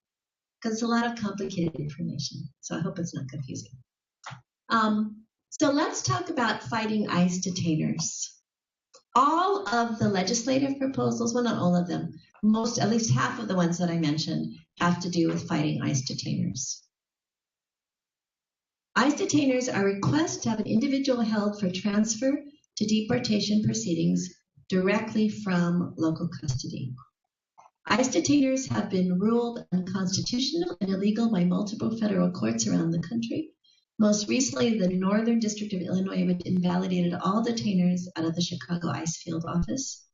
because it's a lot of complicated information. So I hope it's not confusing. So let's talk about fighting ICE detainers. All of the legislative proposals, well, not all of them, at least half of the ones that I mentioned have to do with fighting ICE detainers. ICE detainers are requests to have an individual held for transfer to deportation proceedings directly from local custody. ICE detainers have been ruled unconstitutional and illegal by multiple federal courts around the country. Most recently, the Northern District of Illinois, which invalidated all detainers out of the Chicago ICE field office.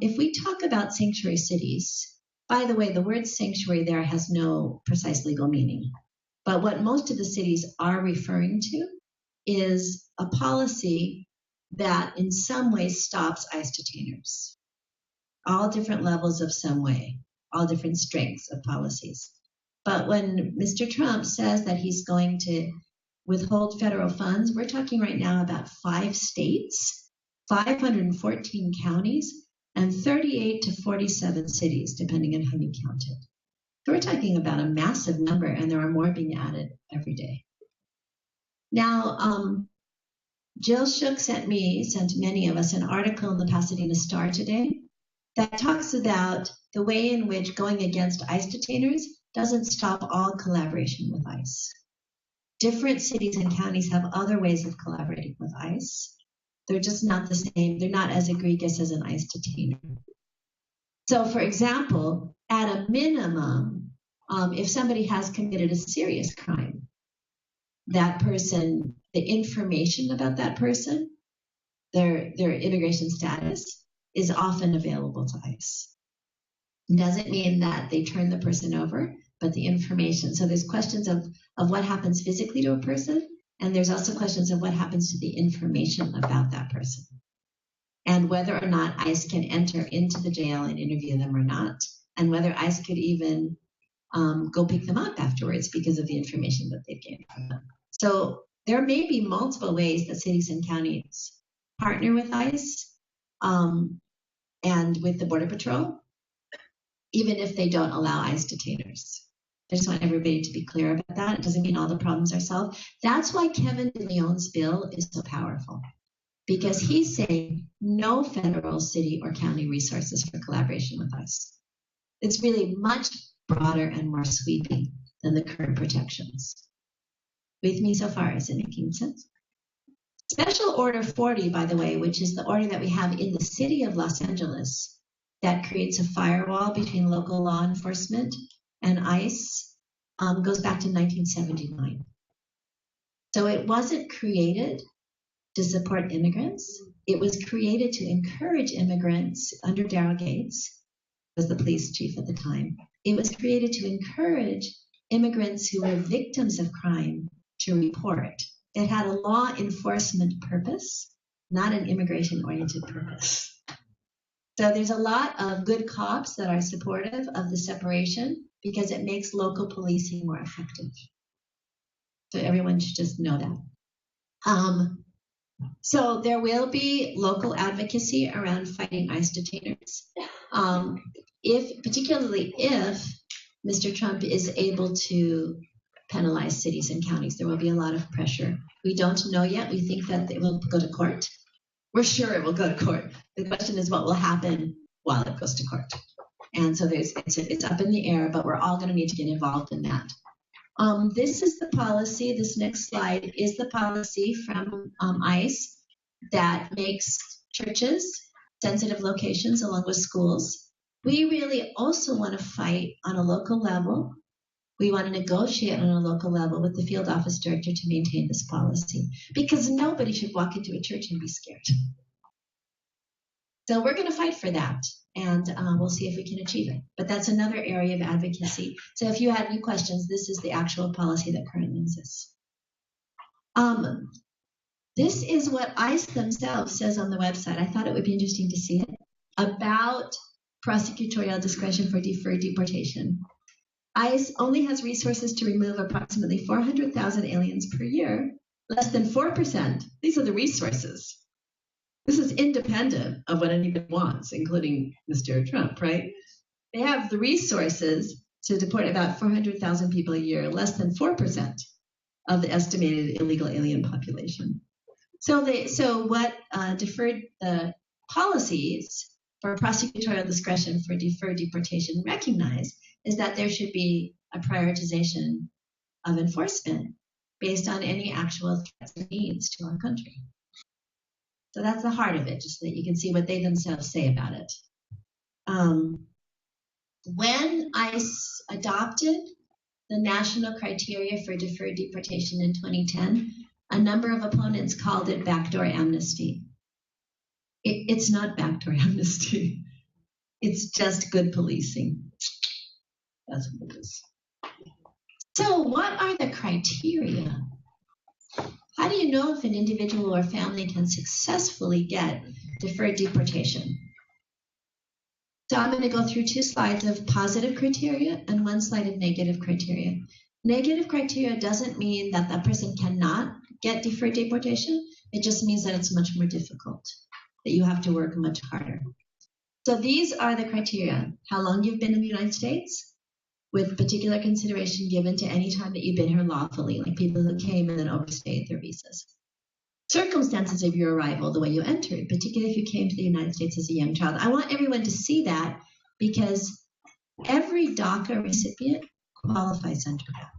If we talk about sanctuary cities, by the way, the word sanctuary there has no precise legal meaning. But what most of the cities are referring to is a policy that in some way stops ICE detainers. All different levels of some way, all different strengths of policies. But when Mr. Trump says that he's going to withhold federal funds, we're talking right now about 5 states, 514 counties, and 38 to 47 cities, depending on how you count it. So we're talking about a massive number, and there are more being added every day. Now, Jill Shook sent many of us an article in the Pasadena Star today that talks about the way in which going against ICE detainers doesn't stop all collaboration with ICE. Different cities and counties have other ways of collaborating with ICE. They're just not the same. They're not as egregious as an ICE detainer. So, for example, at a minimum, if somebody has committed a serious crime, that person, the information about that person, their immigration status, is often available to ICE. It doesn't mean that they turn the person over, but the information. So there's questions of what happens physically to a person, and there's also questions of what happens to the information about that person, and whether or not ICE can enter into the jail and interview them or not, and whether ICE could even go pick them up afterwards because of the information that they've gained from them. So there may be multiple ways that cities and counties partner with ICE and with the Border Patrol, even if they don't allow ICE detainers. I just want everybody to be clear about that. It doesn't mean all the problems are solved. That's why Kevin De Leon's bill is so powerful, because he's saying no federal, city, or county resources for collaboration with us. It's really much broader and more sweeping than the current protections. With me so far, is it making sense? Special Order 40, by the way, which is the order that we have in the city of Los Angeles that creates a firewall between local law enforcement and ICE, goes back to 1979. So it wasn't created to support immigrants. It was created to encourage immigrants under Daryl Gates, who was the police chief at the time. It was created to encourage immigrants who were victims of crime to report. It had a law enforcement purpose, not an immigration-oriented purpose. So there's a lot of good cops that are supportive of the separation because it makes local policing more effective. So everyone should just know that. So there will be local advocacy around fighting ICE detainers. Particularly if Mr. Trump is able to penalize cities and counties, there will be a lot of pressure. We don't know yet. We think that it will go to court. We're sure it will go to court. The question is what will happen while it goes to court. And so it's up in the air, but we're all going to need to get involved in that. This is the policy. This next slide is the policy from ICE that makes churches sensitive locations along with schools. We really also want to fight on a local level. We want to negotiate on a local level with the field office director to maintain this policy, because nobody should walk into a church and be scared. So we're going to fight for that, and we'll see if we can achieve it. But that's another area of advocacy. So if you had any questions, this is the actual policy that currently exists. This is what ICE themselves says on the website. I thought it would be interesting to see it, about prosecutorial discretion for deferred deportation. ICE only has resources to remove approximately 400,000 aliens per year, less than 4%. These are the resources. This is independent of what anybody wants, including Mr. Trump, right? They have the resources to deport about 400,000 people a year, less than 4% of the estimated illegal alien population. So what deferred policies for prosecutorial discretion for deferred deportation recognize is that there should be a prioritization of enforcement based on any actual threats and needs to our country. So that's the heart of it, just so that you can see what they themselves say about it. When ICE adopted the national criteria for deferred deportation in 2010, a number of opponents called it backdoor amnesty. It's not backdoor amnesty. It's just good policing. That's what it is. So what are the criteria? How do you know if an individual or family can successfully get deferred deportation? So I'm going to go through 2 slides of positive criteria and 1 slide of negative criteria. Negative criteria doesn't mean that that person cannot get deferred deportation. It just means that it's much more difficult, that you have to work much harder. So these are the criteria: how long you've been in the United States, with particular consideration given to any time that you've been here lawfully, like people who came and then overstayed their visas. Circumstances of your arrival, the way you entered, particularly if you came to the United States as a young child. I want everyone to see that, because every DACA recipient qualifies under that.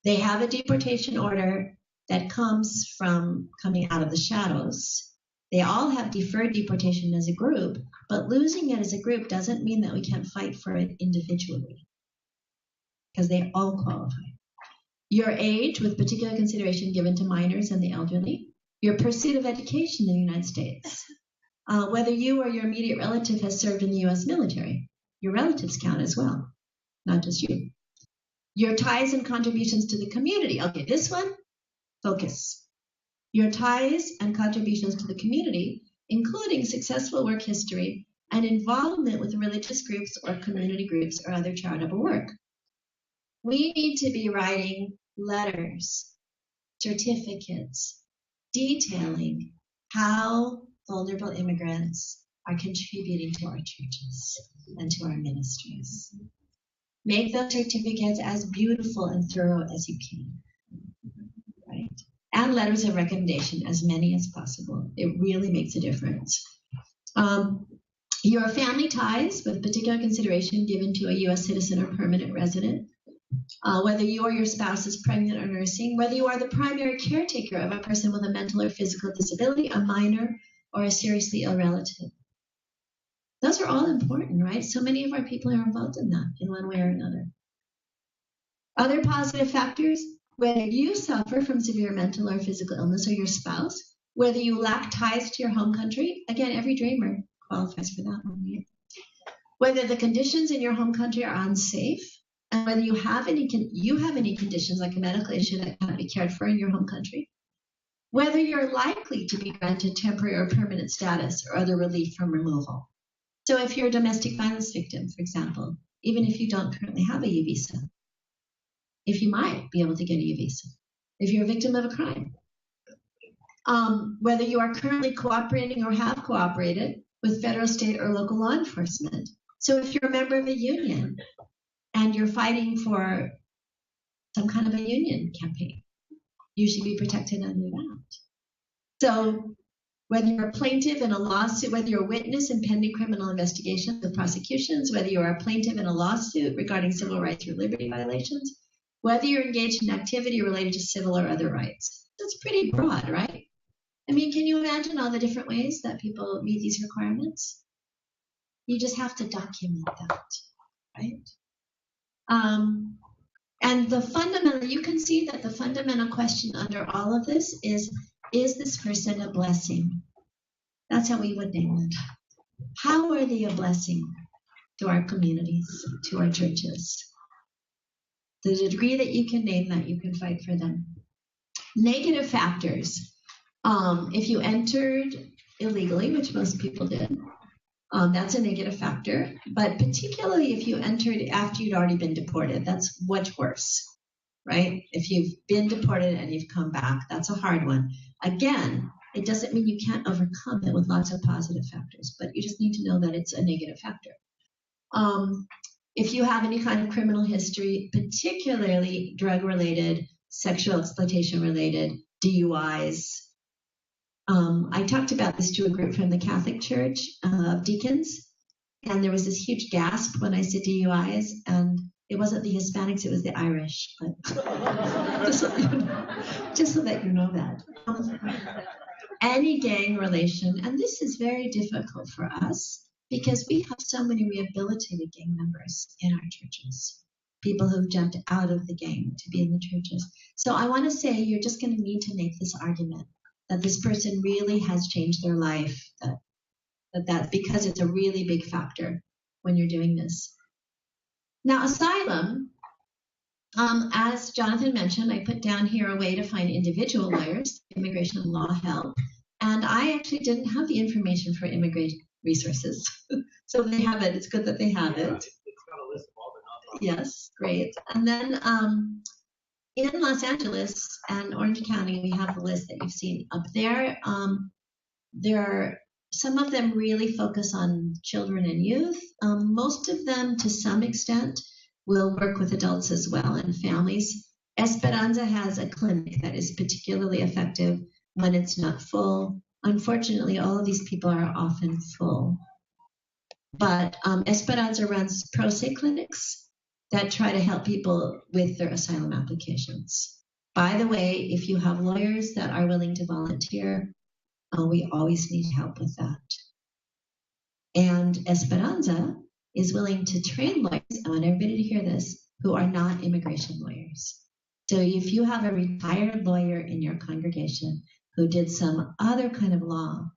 They have a deportation order that comes from coming out of the shadows. They all have deferred deportation as a group, but losing it as a group doesn't mean that we can't fight for it individually, because they all qualify. Your age, with particular consideration given to minors and the elderly. Your pursuit of education in the United States. Whether you or your immediate relative has served in the U.S. military. Your relatives count as well, not just you. Your ties and contributions to the community. Okay, this one, focus. Your ties and contributions to the community, including successful work history and involvement with religious groups or community groups or other charitable work. We need to be writing letters, certificates, detailing how vulnerable immigrants are contributing to our churches and to our ministries. Make those certificates as beautiful and thorough as you can, right? And letters of recommendation, as many as possible. It really makes a difference. Your family ties, with particular consideration given to a U.S. citizen or permanent resident. Whether you or your spouse is pregnant or nursing, whether you are the primary caretaker of a person with a mental or physical disability, a minor, or a seriously ill relative. Those are all important, right? So many of our people are involved in that in one way or another. Other positive factors, whether you suffer from severe mental or physical illness or your spouse, whether you lack ties to your home country, again, every dreamer qualifies for that one, right? Whether the conditions in your home country are unsafe, and whether you have any conditions like a medical issue that cannot be cared for in your home country, whether you're likely to be granted temporary or permanent status or other relief from removal. So if you're a domestic violence victim, for example, even if you don't currently have a U visa, if you might be able to get a U visa, if you're a victim of a crime, whether you are currently cooperating or have cooperated with federal, state, or local law enforcement. So if you're a member of a union and you're fighting for some kind of a union campaign, you should be protected under that. So whether you're a plaintiff in a lawsuit, whether you're a witness in pending criminal investigations and prosecutions, whether you're a plaintiff in a lawsuit regarding civil rights or liberty violations, whether you're engaged in activity related to civil or other rights. That's pretty broad, right? I mean, can you imagine all the different ways that people meet these requirements? You just have to document that, right? And the fundamental, you can see that the fundamental question under all of this is this person a blessing? That's how we would name it. How are they a blessing to our communities, to our churches? The degree that you can name that, you can fight for them. Negative factors. If you entered illegally, which most people did, that's a negative factor. But particularly if you entered after you'd already been deported, that's much worse, right? If you've been deported and you've come back, that's a hard one. Again, it doesn't mean you can't overcome it with lots of positive factors, but you just need to know that it's a negative factor. If you have any kind of criminal history, particularly drug-related, sexual exploitation-related, DUIs. I talked about this to a group from the Catholic Church of deacons, and there was this huge gasp when I said DUIs, and it wasn't the Hispanics, it was the Irish. But just so that you know that. Any gang relation, and this is very difficult for us because we have so many rehabilitated gang members in our churches, people who've jumped out of the gang to be in the churches. So I want to say you're just going to need to make this argument that this person really has changed their life, that because it's a really big factor when you're doing this. Now, asylum, as Jonathan mentioned, I put down here a way to find individual lawyers, immigration and law help, and I actually didn't have the information for immigration resources. So they have it. It's good that they have it. It's got a list of all the nonprofits. Yes, great. And then in Los Angeles and Orange County, we have the list that you've seen up there. There are some of them really focus on children and youth. Most of them, to some extent, will work with adults as well and families. Esperanza has a clinic that is particularly effective when it's not full. Unfortunately, all of these people are often full. But Esperanza runs pro se clinics that try to help people with their asylum applications. By the way, if you have lawyers that are willing to volunteer, we always need help with that. And Esperanza is willing to train lawyers, I want everybody to hear this, who are not immigration lawyers. So if you have a retired lawyer in your congregation who did some other kind of law,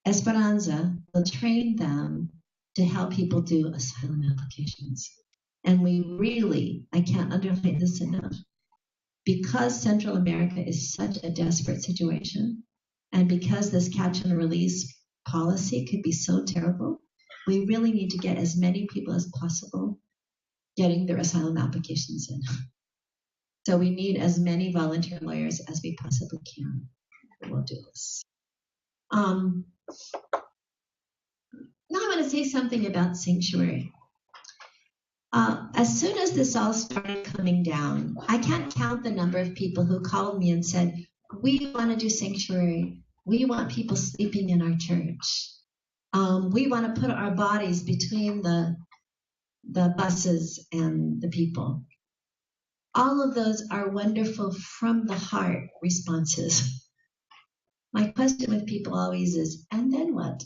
Esperanza will train them to help people do asylum applications. And we really, I can't underline this enough, because Central America is such a desperate situation, and because this catch and release policy could be so terrible, we really need to get as many people as possible getting their asylum applications in. So we need as many volunteer lawyers as we possibly can. We'll do this. Now I want to say something about sanctuary. As soon as this all started coming down, I can't count the number of people who called me and said, we want to do sanctuary. We want people sleeping in our church. We want to put our bodies between the buses and the people. All of those are wonderful from the heart responses. My question with people always is, and then what?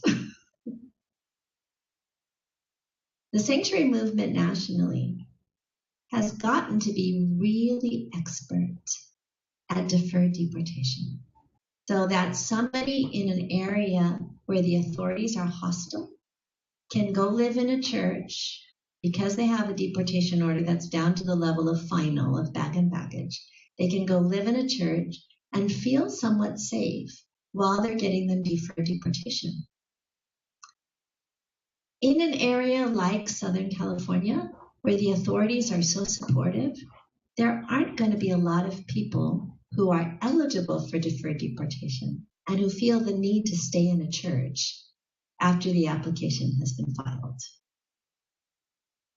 The sanctuary movement nationally has gotten to be really expert at deferred deportation. So that somebody in an area where the authorities are hostile can go live in a church because they have a deportation order that's down to the level of final, of bag and baggage. They can go live in a church and feel somewhat safe while they're getting them deferred deportation. In an area like Southern California, where the authorities are so supportive, there aren't going to be a lot of people who are eligible for deferred deportation and who feel the need to stay in a church after the application has been filed.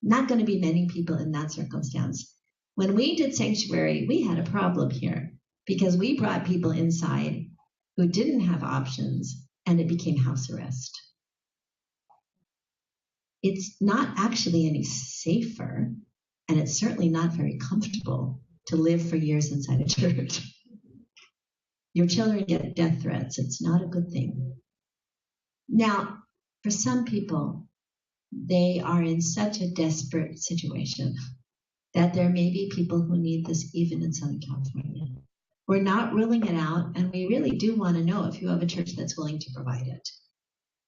Not going to be many people in that circumstance. When we did sanctuary, we had a problem here because we brought people inside who didn't have options and it became house arrest. It's not actually any safer, and it's certainly not very comfortable to live for years inside a church. Your children get death threats. It's not a good thing. Now, for some people, they are in such a desperate situation that there may be people who need this even in Southern California. We're not ruling it out, and we really do want to know if you have a church that's willing to provide it.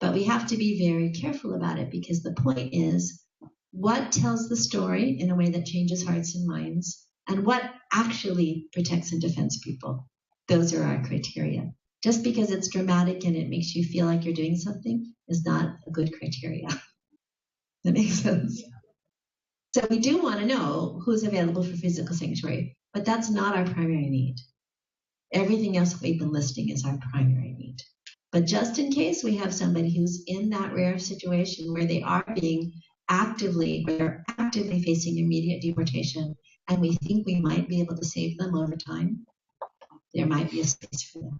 But we have to be very careful about it because the point is what tells the story in a way that changes hearts and minds, and what actually protects and defends people. Those are our criteria. Just because it's dramatic and it makes you feel like you're doing something is not a good criteria. That makes sense. So we do want to know who's available for physical sanctuary, but that's not our primary need. Everything else we've been listing is our primary need. But just in case we have somebody who's in that rare situation where they are actively facing immediate deportation, and we think we might be able to save them over time, there might be a space for them.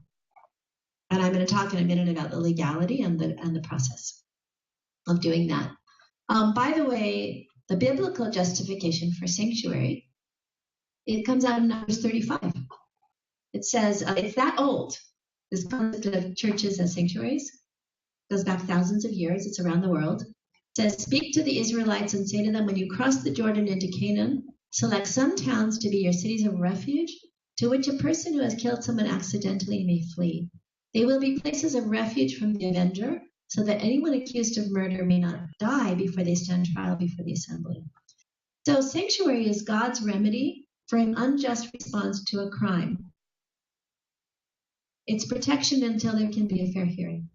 And I'm going to talk in a minute about the legality and the process of doing that. By the way, the biblical justification for sanctuary, it comes out in Numbers 35. It says, it's that old. This concept of churches as sanctuaries goes back thousands of years. It's around the world. It says, speak to the Israelites and say to them, when you cross the Jordan into Canaan, select some towns to be your cities of refuge, to which a person who has killed someone accidentally may flee. They will be places of refuge from the avenger, so that anyone accused of murder may not die before they stand trial before the assembly. So sanctuary is God's remedy for an unjust response to a crime. It's protection until there can be a fair hearing.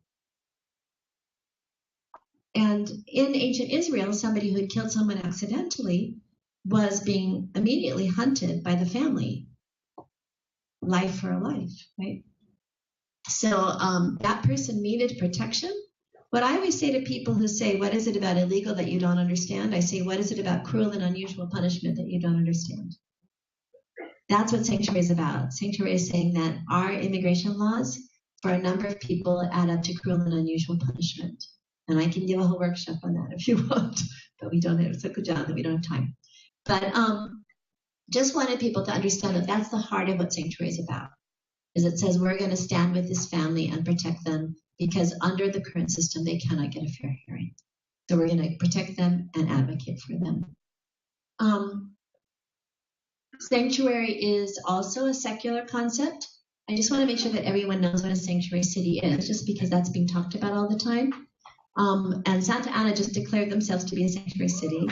And in ancient Israel, somebody who had killed someone accidentally was being immediately hunted by the family. Life for a life, right? So that person needed protection. What I always say to people who say, what is it about illegal that you don't understand? I say, what is it about cruel and unusual punishment that you don't understand? That's what sanctuary is about. Sanctuary is saying that our immigration laws for a number of people add up to cruel and unusual punishment. And I can give a whole workshop on that if you want, but we don't have so good job that we don't have time. But just wanted people to understand that that's the heart of what sanctuary is about. Is it says we're going to stand with this family and protect them because under the current system they cannot get a fair hearing. So we're going to protect them and advocate for them. Sanctuary is also a secular concept. I just want to make sure that everyone knows what a sanctuary city is, just because that's being talked about all the time. And Santa Ana just declared themselves to be a sanctuary city.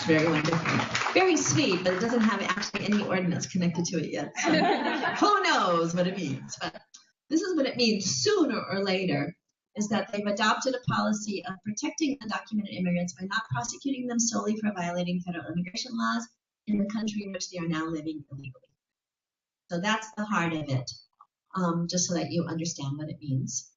Very wonderful. Very sweet, but it doesn't have actually any ordinance connected to it yet. So who knows what it means? But this is what it means sooner or later, is that they've adopted a policy of protecting undocumented immigrants by not prosecuting them solely for violating federal immigration laws in the country in which they are now living illegally. So that's the heart of it, just so that you understand what it means.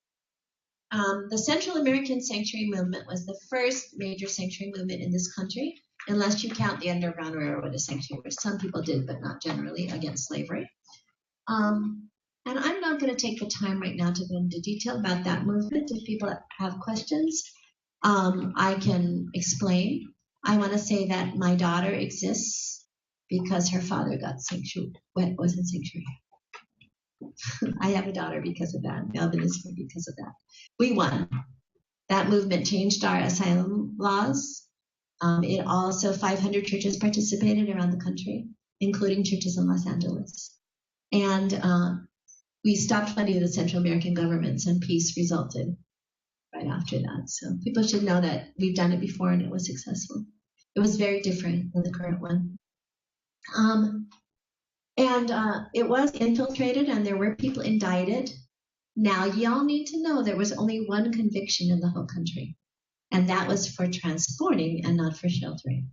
The Central American Sanctuary Movement was the first major sanctuary movement in this country. unless you count the Underground Railroad as sanctuary, which some people did, but not generally, against slavery. And I'm not going to take the time right now to go into detail about that movement. If people have questions, I can explain. I want to say that my daughter exists because her father got sanctuary, was in sanctuary. I have a daughter because of that. Melvin is here because of that. We won. That movement changed our asylum laws. It also, 500 churches participated around the country, including churches in Los Angeles. And we stopped funding the Central American governments, and peace resulted right after that. So people should know that we've done it before and it was successful. It was very different than the current one. It was infiltrated, and there were people indicted. Now, y'all need to know there was only one conviction in the whole country, and that was for transporting and not for sheltering.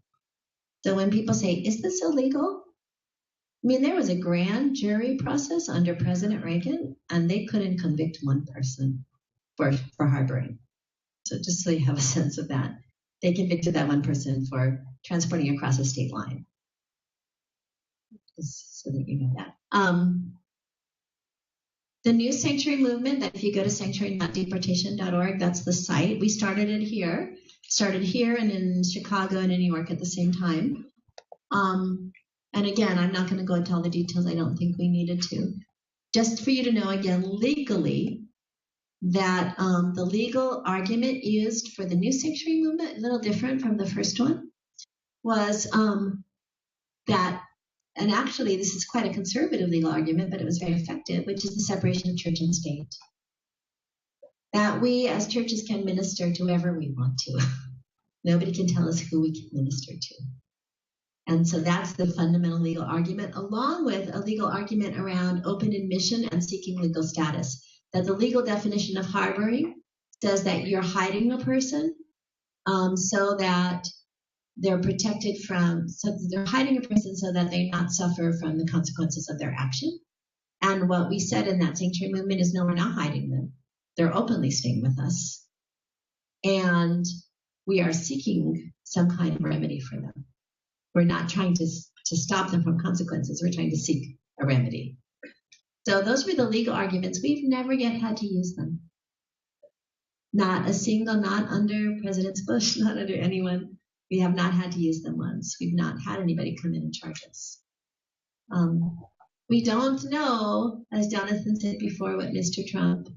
So when people say, is this illegal? I mean, there was a grand jury process under President Reagan, and they couldn't convict one person for harboring. So just so you have a sense of that, they convicted that one person for transporting across a state line. Just so that you know that. The New Sanctuary Movement, that if you go to sanctuary.deportation.org, that's the site. We started here and in Chicago and in New York at the same time. And again, I'm not going to go into all the details. I don't think we needed to. Just for you to know, again, legally, that the legal argument used for the New Sanctuary Movement, a little different from the first one, was that, and actually this is quite a conservative legal argument, but it was very effective, which is the separation of church and state. That we as churches can minister to whoever we want to. Nobody can tell us who we can minister to. And so that's the fundamental legal argument, along with a legal argument around open admission and seeking legal status. That the legal definition of harboring says that you're hiding a person so that they're protected from, so they're hiding a person so that they not suffer from the consequences of their action. And what we said in that sanctuary movement is, no, we're not hiding them. They're openly staying with us. And we are seeking some kind of remedy for them. We're not trying to stop them from consequences. We're trying to seek a remedy. So those were the legal arguments. We've never yet had to use them. Not a single, not under President Bush, not under anyone. We have not had to use them once. We've not had anybody come in and charge us. We don't know, as Jonathan said before, what Mr. Trump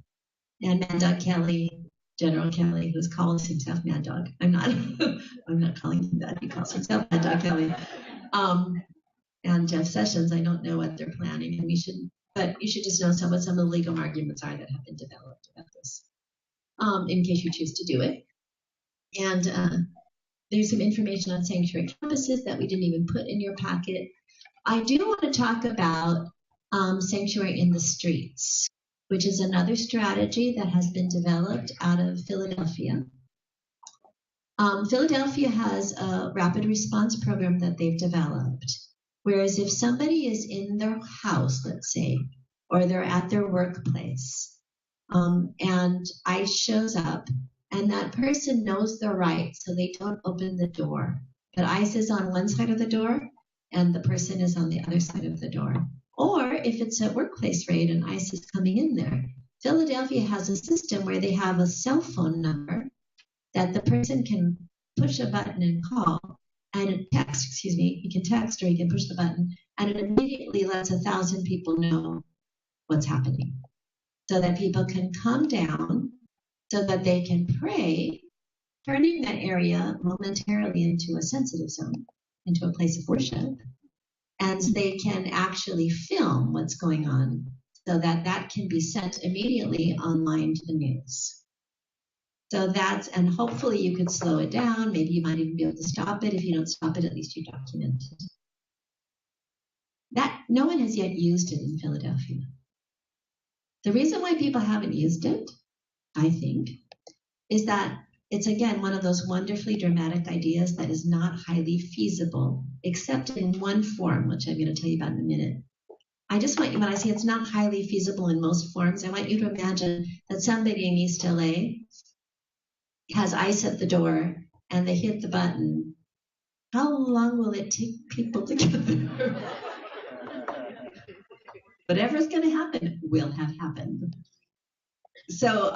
and Mad Dog Kelly, General Kelly, who calls himself Mad Dog. I'm not calling him that. He calls himself Mad Dog Kelly. And Jeff Sessions, I don't know what they're planning, and but you should just know what some of the legal arguments are that have been developed about this, in case you choose to do it. And there's some information on sanctuary campuses that we didn't even put in your packet. I do want to talk about sanctuary in the streets, which is another strategy that has been developed out of Philadelphia. Philadelphia has a rapid response program that they've developed. Whereas if somebody is in their house, let's say, or they're at their workplace, and ICE shows up, and that person knows their rights, so they don't open the door. But ICE is on one side of the door, and the person is on the other side of the door. Or if it's a workplace raid and ICE is coming in there, Philadelphia has a system where they have a cell phone number that the person can push a button and call. And it he can text or he can push the button, and it immediately lets 1,000 people know what's happening, so that people can come down, so that they can pray, turning that area momentarily into a sensitive zone, into a place of worship, and they can actually film what's going on, so that that can be sent immediately online to the news. So and hopefully you could slow it down. Maybe you might even be able to stop it. If you don't stop it, at least you document it. That no one has yet used it in Philadelphia. The reason why people haven't used it, I think, is that it's, again, one of those wonderfully dramatic ideas that is not highly feasible, except in one form, which I'm going to tell you about in a minute. I just want you, when I say it's not highly feasible in most forms, I want you to imagine that somebody in East LA has ICE at the door, and they hit the button, How long will it take people to get there? Whatever's going to happen will have happened. So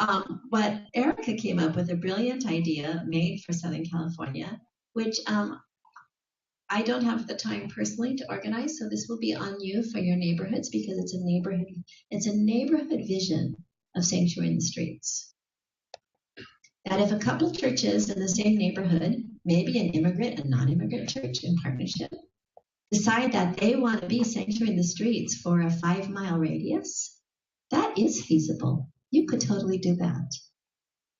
what Erica came up with, a brilliant idea made for Southern California, which I don't have the time personally to organize, so this will be on you for your neighborhoods, because it's a neighborhood vision of Sanctuary in the Streets. That if a couple churches in the same neighborhood, maybe an immigrant and non-immigrant church in partnership, decide that they want to be Sanctuary in the Streets for a 5-mile radius, that is feasible. You could totally do that.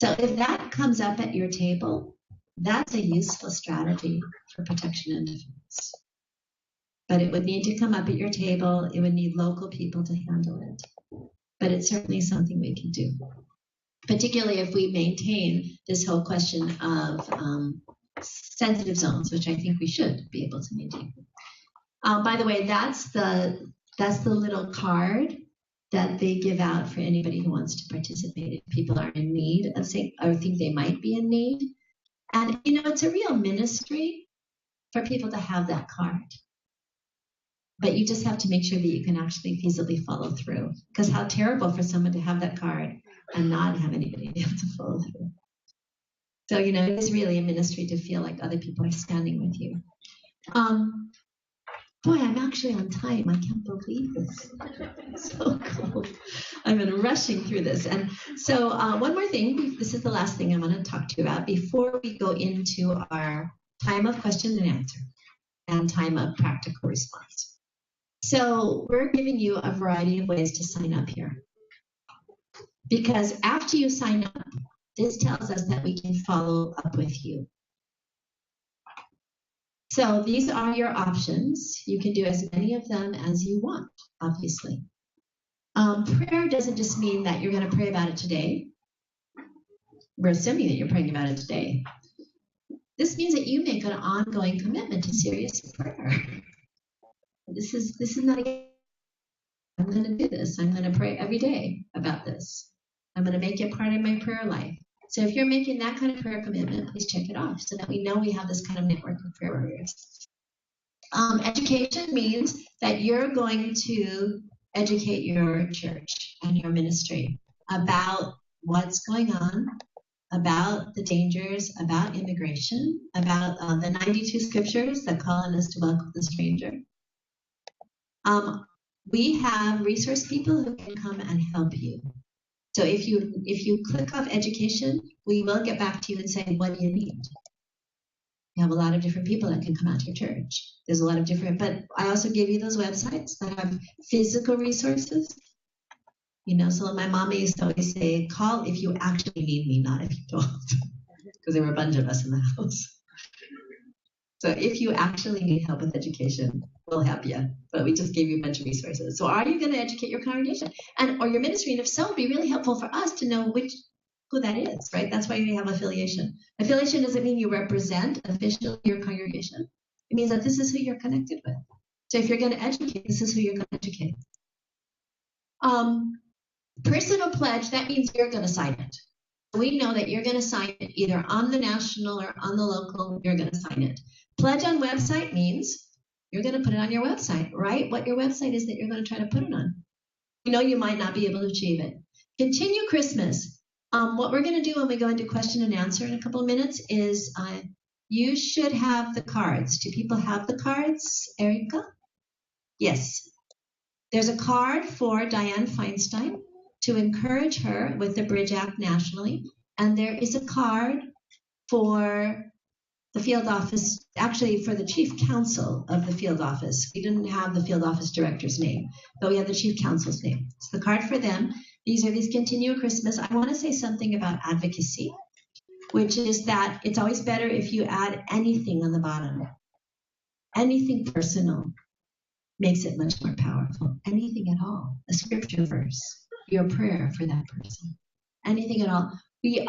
So if that comes up at your table, that's a useful strategy for protection and defense. But it would need to come up at your table. It would need local people to handle it. But it's certainly something we can do, particularly if we maintain this whole question of sensitive zones, which I think we should be able to maintain. By the way, that's the little card that they give out for anybody who wants to participate. If people are in need of or think they might be in need. And, it's a real ministry for people to have that card. But you just have to make sure that you can actually feasibly follow through. Because how terrible for someone to have that card and not have anybody be able to follow through. So, it is really a ministry to feel like other people are standing with you. Boy, I'm actually on time. I can't believe this. So cool. I've been rushing through this. And so one more thing. This is the last thing I want to talk to you about before we go into our time of question and answer and time of practical response. So we're giving you a variety of ways to sign up here. Because after you sign up, this tells us that we can follow up with you. So these are your options. You can do as many of them as you want, obviously. Prayer doesn't just mean that you're going to pray about it today. We're assuming that you're praying about it today. This means that you make an ongoing commitment to serious prayer. This is not I'm going to do this. I'm going to pray every day about this. I'm going to make it part of my prayer life. So if you're making that kind of prayer commitment, please check it off so that we know we have this kind of network of prayer warriors. Education means that you're going to educate your church and your ministry about what's going on, about the dangers, about immigration, about the 92 scriptures that call on us to welcome the stranger. We have resource people who can come and help you. So if you click off education, we will get back to you and say, what do you need? You have a lot of different people that can come out to your church. There's a lot of different, but I also give you those websites that have physical resources. So my mama used to always say, call if you actually need me, not if you don't, because there were a bunch of us in the house. So if you actually need help with education, we'll help you. But we just gave you a bunch of resources. So are you going to educate your congregation or your ministry? And if so, it'd be really helpful for us to know who that is, right? That's why we have affiliation. Affiliation doesn't mean you represent officially your congregation. It means that this is who you're connected with. So if you're going to educate, this is who you're going to educate. Personal pledge, that means you're going to sign it. We know that you're going to sign it either on the national or on the local, you're going to sign it. Pledge on website means you're going to put it on your website, right? What your website is that you're going to try to put it on. You might not be able to achieve it. Continue Christmas. What we're going to do when we go into question and answer in a couple of minutes is you should have the cards. Do people have the cards, Erica? Yes. There's a card for Dianne Feinstein to encourage her with the Bridge Act nationally. And there is a card for the field office, actually for the chief counsel of the field office. We didn't have the field office director's name, but we have the chief counsel's name. It's the card for them. These are these Continue Christmas. I want to say something about advocacy, which is that it's always better if you add anything on the bottom. Anything personal makes it much more powerful. Anything at all. A scripture verse, your prayer for that person. Anything at all. We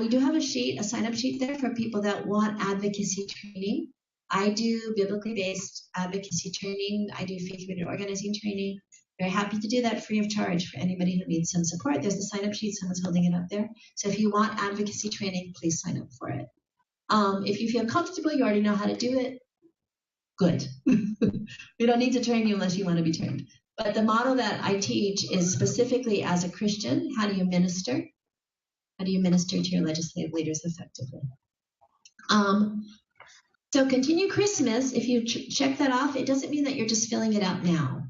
do have a sheet, a sign-up sheet there for people that want advocacy training. I do biblically based advocacy training. I do faith-rooted organizing training. Very happy to do that free of charge for anybody who needs some support. There's the sign-up sheet. Someone's holding it up there. So if you want advocacy training, please sign up for it. If you feel comfortable, you already know how to do it, good. We don't need to train you unless you want to be trained. But the model that I teach is specifically as a Christian, how do you minister? How do you minister to your legislative leaders effectively? So continue Christmas, if you check that off, it doesn't mean that you're just filling it out now.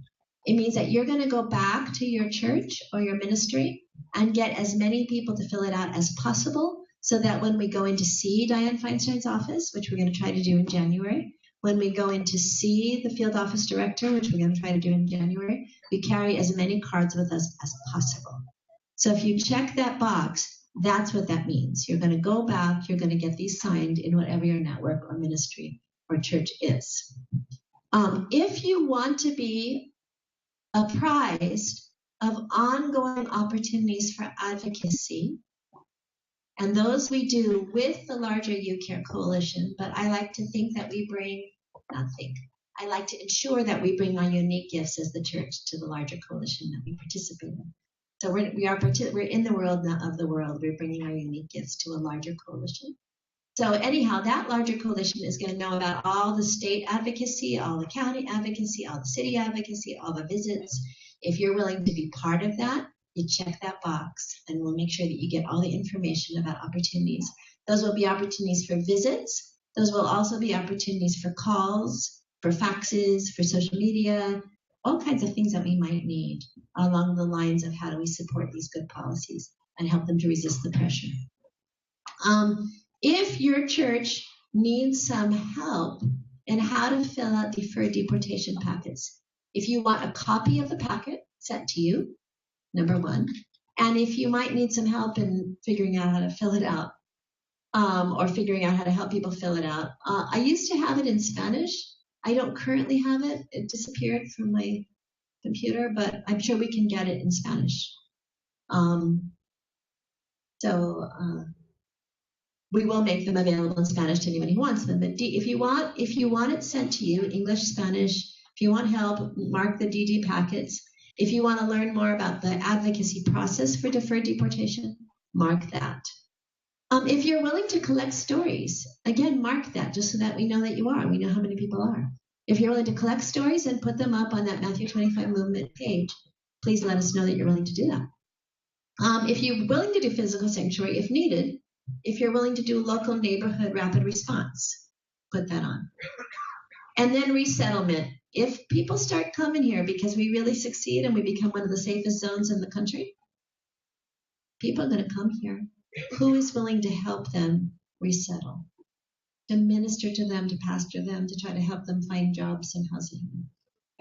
It means that you're going to go back to your church or your ministry and get as many people to fill it out as possible so that when we go in to see Dianne Feinstein's office, which we're going to try to do in January, when we go in to see the field office director, which we're going to try to do in January, we carry as many cards with us as possible. So if you check that box, that's what that means. You're going to go back, you're going to get these signed in whatever your network or ministry or church is. If you want to be apprised of ongoing opportunities for advocacy, and those we do with the larger UCare Coalition, but I like to think that we bring, I like to ensure that we bring our unique gifts as the church to the larger coalition that we participate in. So we're in the world of the world. We're bringing our unique gifts to a larger coalition. So anyhow, that larger coalition is going to know about all the state advocacy, all the county advocacy, all the city advocacy, all the visits. If you're willing to be part of that, you check that box, and we'll make sure that you get all the information about opportunities. Those will be opportunities for visits. Those will also be opportunities for calls, for faxes, for social media, all kinds of things that we might need along the lines of how do we support these good policies and help them to resist the pressure. If your church needs some help in how to fill out deferred deportation packets, if you want a copy of the packet sent to you, number one, and if you might need some help in figuring out how to fill it out, or figuring out how to help people fill it out. I used to have it in Spanish. I don't currently have it. It disappeared from my computer, but I'm sure we can get it in Spanish. We will make them available in Spanish to anyone who wants them. But if you want it sent to you, English, Spanish, if you want help, mark the DD packets. If you want to learn more about the advocacy process for deferred deportation, mark that. If you're willing to collect stories, again, mark that just so that we know that you are. We know how many people are. If you're willing to collect stories and put them up on that Matthew 25 movement page, please let us know that you're willing to do that. If you're willing to do physical sanctuary, if needed, if you're willing to do local neighborhood rapid response, put that on. And then resettlement. If people start coming here because we really succeed and we become one of the safest zones in the country, people are going to come here. Who is willing to help them resettle, to minister to them, to pastor them, to try to help them find jobs and housing,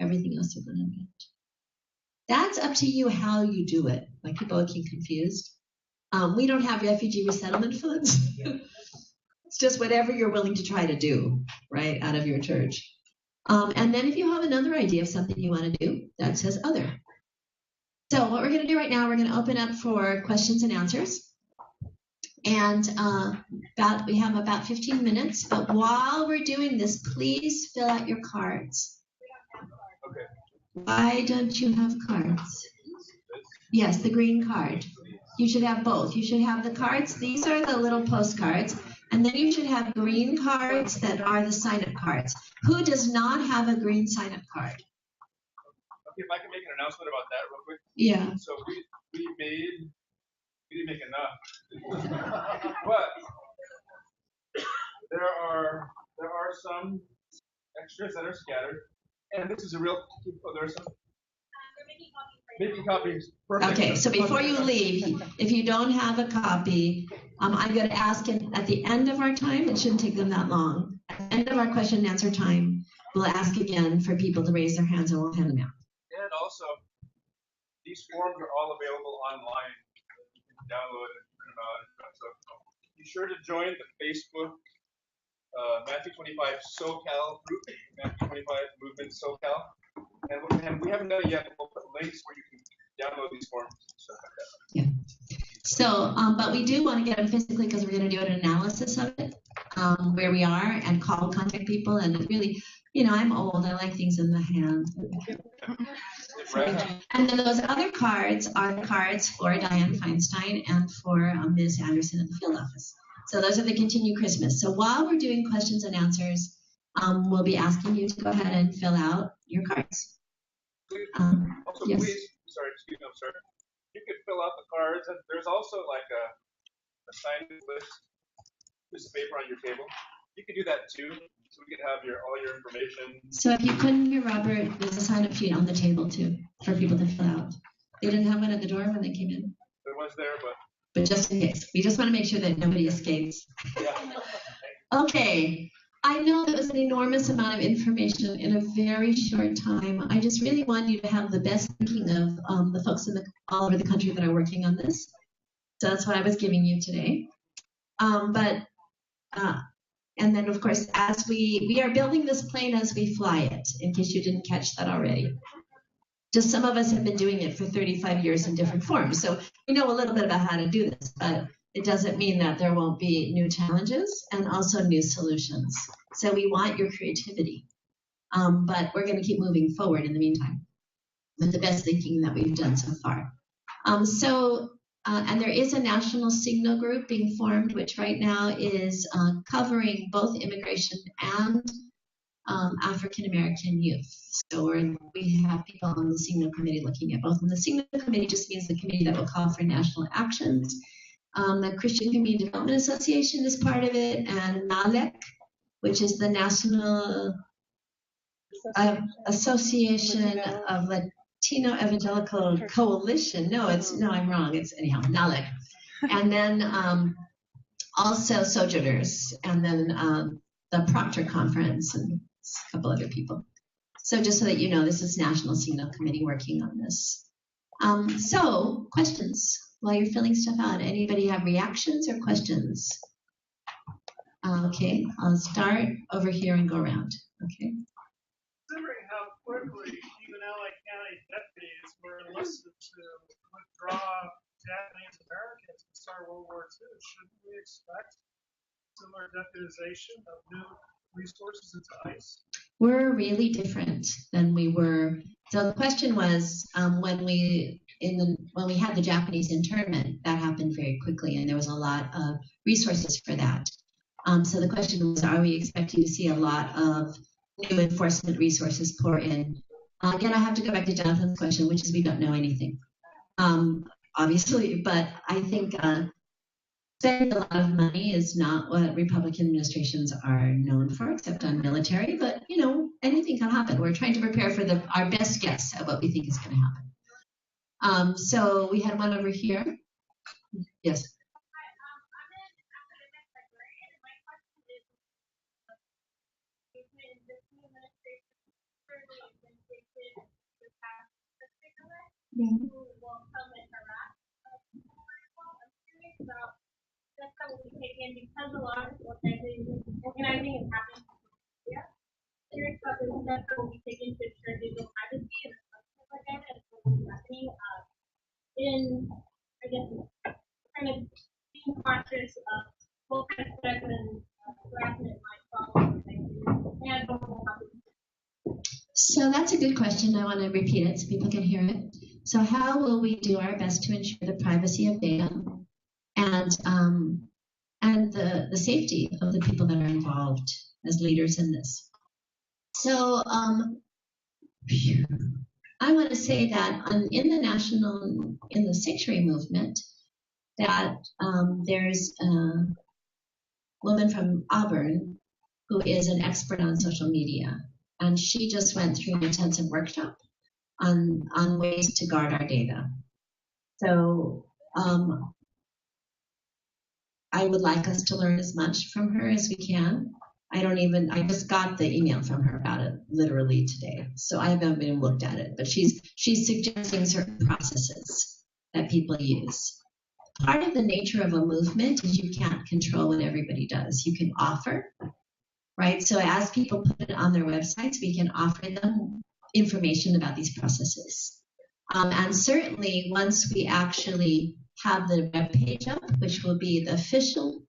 everything else they're going to need? That's up to you how you do it. Like, people are getting confused. We don't have refugee resettlement funds. It's just whatever you're willing to try to do, right, out of your church. And then if you have another idea of something you want to do, that says other. So what we're going to do right now, we're going to open up for questions and answers. And we have about 15 minutes. But while we're doing this, please fill out your cards. Okay. Why don't you have cards? Yes, the green card. You should have both. You should have the cards. These are the little postcards. And then you should have green cards that are the sign-up cards. Who does not have a green sign-up card? Okay, if I can make an announcement about that real quick. Yeah. So we didn't make enough. But there are some extras that are scattered. And this is a real, there are some. Making copies. Perfect. Okay, so before you leave, if you don't have a copy, I'm going to ask at the end of our time, it shouldn't take them that long. At the end of our question and answer time, we'll ask again for people to raise their hands and we'll hand them out. And also, these forms are all available online. You can download and print them out and stuff. So be sure to join the Facebook Matthew 25 SoCal group, Matthew 25 Movement SoCal. And we haven't done it yet. We'll put links where you can download these forms and stuff like that. Yeah. So, but we do want to get them physically because we're going to do an analysis of it, where we are, and contact people. And really, I'm old. I like things in the hand. And then those other cards are the cards for Dianne Feinstein and for Ms. Anderson in the field office. So those are the Continue Christmas. So while we're doing questions and answers, we'll be asking you to go ahead and fill out your cards. Also, yes. please, sorry, excuse me, I'm sorry. You could fill out the cards, and there's also like a sign list, piece of paper on your table. You could do that too, so we could have all your information. So if you couldn't hear Robert, there's a sign-up sheet on the table too for people to fill out. They didn't have one at the door when they came in. There was there, but just in case, we just want to make sure that nobody escapes. Yeah. Okay. I know that was an enormous amount of information in a very short time. I just really want you to have the best thinking of the folks all over the country that are working on this. So that's what I was giving you today. And then, of course, as we are building this plane as we fly it, in case you didn't catch that already. Just some of us have been doing it for 35 years in different forms. So we know a little bit about how to do this, but it doesn't mean that there won't be new challenges and also new solutions. So we want your creativity. But we're going to keep moving forward in the meantime with the best thinking that we've done so far. And there is a national signal group being formed, which right now is covering both immigration and African American youth. So we have people on the signal committee looking at both. And the signal committee just means the committee that will call for national actions. The Christian Community Development Association is part of it, and NALEC, which is the National Association of Latino Evangelical Coalition. No, I'm wrong. It's anyhow, NALEC. And then also Sojourners, and then the Proctor Conference, and a couple other people. So just so that you know, this is National Signal Committee working on this. So questions while you're filling stuff out. Anybody have reactions or questions? Okay, I'll start over here and go around. Okay. Considering how quickly even LA County deputies were enlisted to withdraw Japanese Americans to start World War II, shouldn't we expect similar deputization of new resources into ICE? We're really different than we were. So the question was, when we had the Japanese internment, that happened very quickly, and there was a lot of resources for that. So the question was, are we expecting to see a lot of new enforcement resources pour in? Again, I have to go back to Jonathan's question, which is we don't know anything, obviously, but I think spending a lot of money is not what Republican administrations are known for, except on military, but anything can happen. We're trying to prepare for our best guess at what we think is going to happen. So we had one over here. Yes. Yeah. Because a lot of organizing is happening here. Curious about the steps that will be taken to ensure digital privacy and stuff like that, and what will be happening in, I guess, kind of being cautious of what kind of threats and harassment might follow. So that's a good question. I want to repeat it so people can hear it. So how will we do our best to ensure the privacy of data and the safety of the people that are involved as leaders in this? So I want to say that in the Sanctuary movement, that there's a woman from Auburn who is an expert on social media, and she just went through an intensive workshop on ways to guard our data. So I would like us to learn as much from her as we can. I just got the email from her about it literally today. So I haven't even looked at it, but she's suggesting certain processes that people use. Part of the nature of a movement is you can't control what everybody does. You can offer, right? So as people put it on their websites, we can offer them information about these processes. And certainly once we actually have the web page up, which will be the official,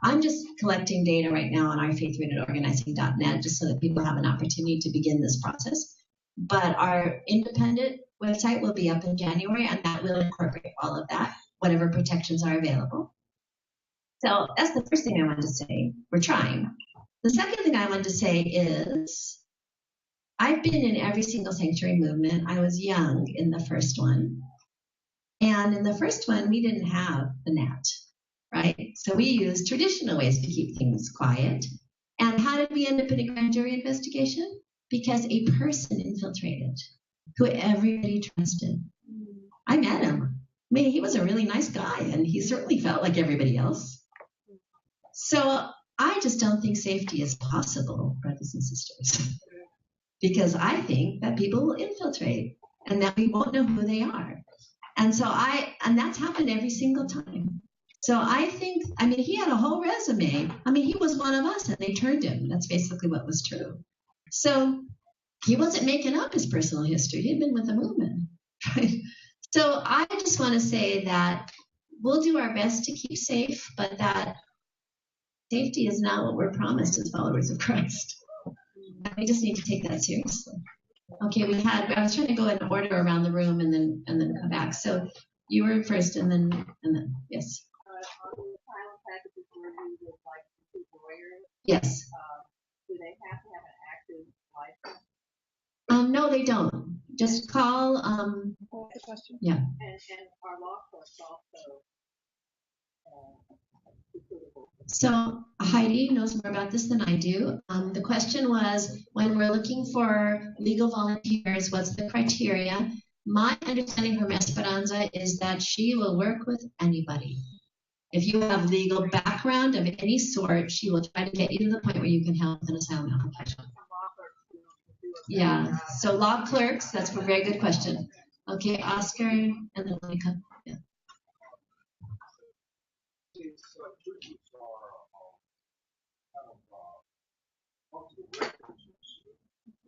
I'm just collecting data right now on our faith-rootedorganizing.net just so that people have an opportunity to begin this process. But our independent website will be up in January, and that will incorporate all of that, whatever protections are available. So that's the first thing I wanted to say. We're trying. The second thing I wanted to say is I've been in every single sanctuary movement. I was young in the first one. And in the first one, we didn't have the net, right? So we used traditional ways to keep things quiet. And how did we end up in a grand jury investigation? Because a person infiltrated who everybody trusted. I met him. I mean, he was a really nice guy, and he certainly felt like everybody else. So I just don't think safety is possible, brothers and sisters, because I think that people will infiltrate and that we won't know who they are. And so and that's happened every single time. So I think, I mean, he had a whole resume. I mean, he was one of us and they turned him. That's basically what was true. So he wasn't making up his personal history. He had been with the movement, right? So I just want to say that we'll do our best to keep safe, but that safety is not what we're promised as followers of Christ. We just need to take that seriously. Okay, I was trying to go in order around the room and then come back. So you were first and then yes. Yes. Do they have to have an active license? No, they don't. Just call. What's the question? Yeah. And our law courts also. So Heidi knows more about this than I do. The question was, when we're looking for legal volunteers, what's the criteria? My understanding from Esperanza is that she will work with anybody. If you have legal background of any sort, she will try to get you to the point where you can help with an asylum application. Yeah, so law clerks, that's a very good question. Okay, Oscar and then Monica. Yeah.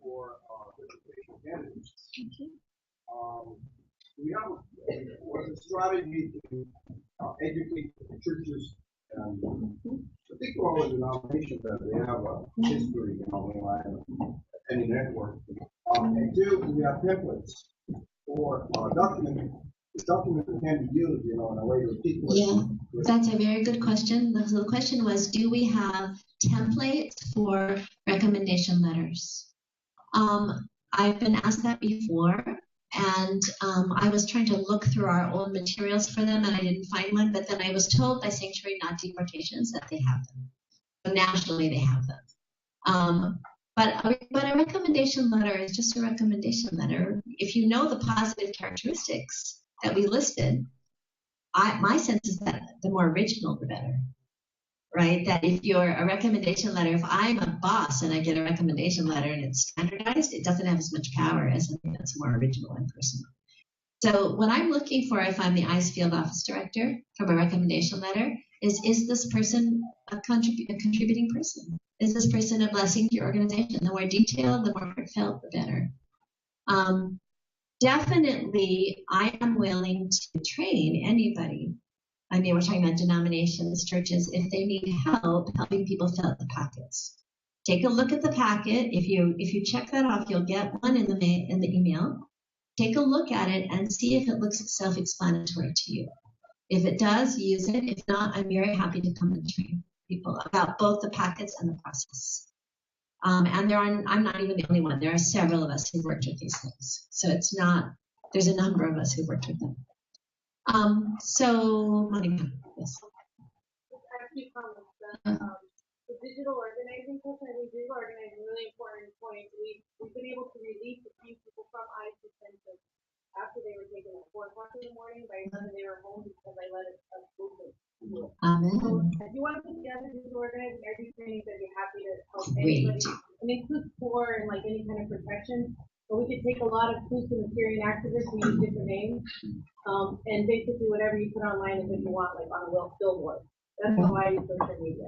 For educational candidates. We have a strategy to educate the churches and particularly all the denominations that they have a history, in any network. And two, we have templates for document that can be used, in a way to articulate. Yeah, that's a very good question. So the question was, do we have templates for recommendation letters? I've been asked that before, and I was trying to look through our old materials for them, and I didn't find one, but then I was told by Sanctuary Not Deportations that they have them. So nationally, they have them. But a recommendation letter is just a recommendation letter. If you know the positive characteristics that we listed, my sense is that the more original, the better. Right? That if you're a recommendation letter, if I'm a boss and I get a recommendation letter and it's standardized, it doesn't have as much power as something that's more original and personal. So what I'm looking for, if I'm the ICE field office director from a recommendation letter, is this person a contributing person? Is this person a blessing to your organization? The more detailed, the more heartfelt, the better. Definitely, I am willing to train anybody. I mean, we're talking about denominations, churches, if they need help helping people fill out the packets. Take a look at the packet. If you check that off, you'll get one in the email. Take a look at it and see if it looks self-explanatory to you. If it does, use it. If not, I'm very happy to come and train people about both the packets and the process. And I'm not even the only one. There are several of us who've worked with these things. So there's a number of us who've worked with them. So, Monica, yes. The digital organizing session, we do organize a really important point. We've been able to release a few people from ICE detention after they were taken at 4 o'clock in the morning. By 11 they were home because I let us move them. Amen. So if you want to put together digital organizing, every training, I'd be happy to help anybody. And includes core and like any kind of protection. But we could take a lot of Kusum and Syrian activists, we use different names, and basically whatever you put online is what you want, like on a billboard. That's how I use social media.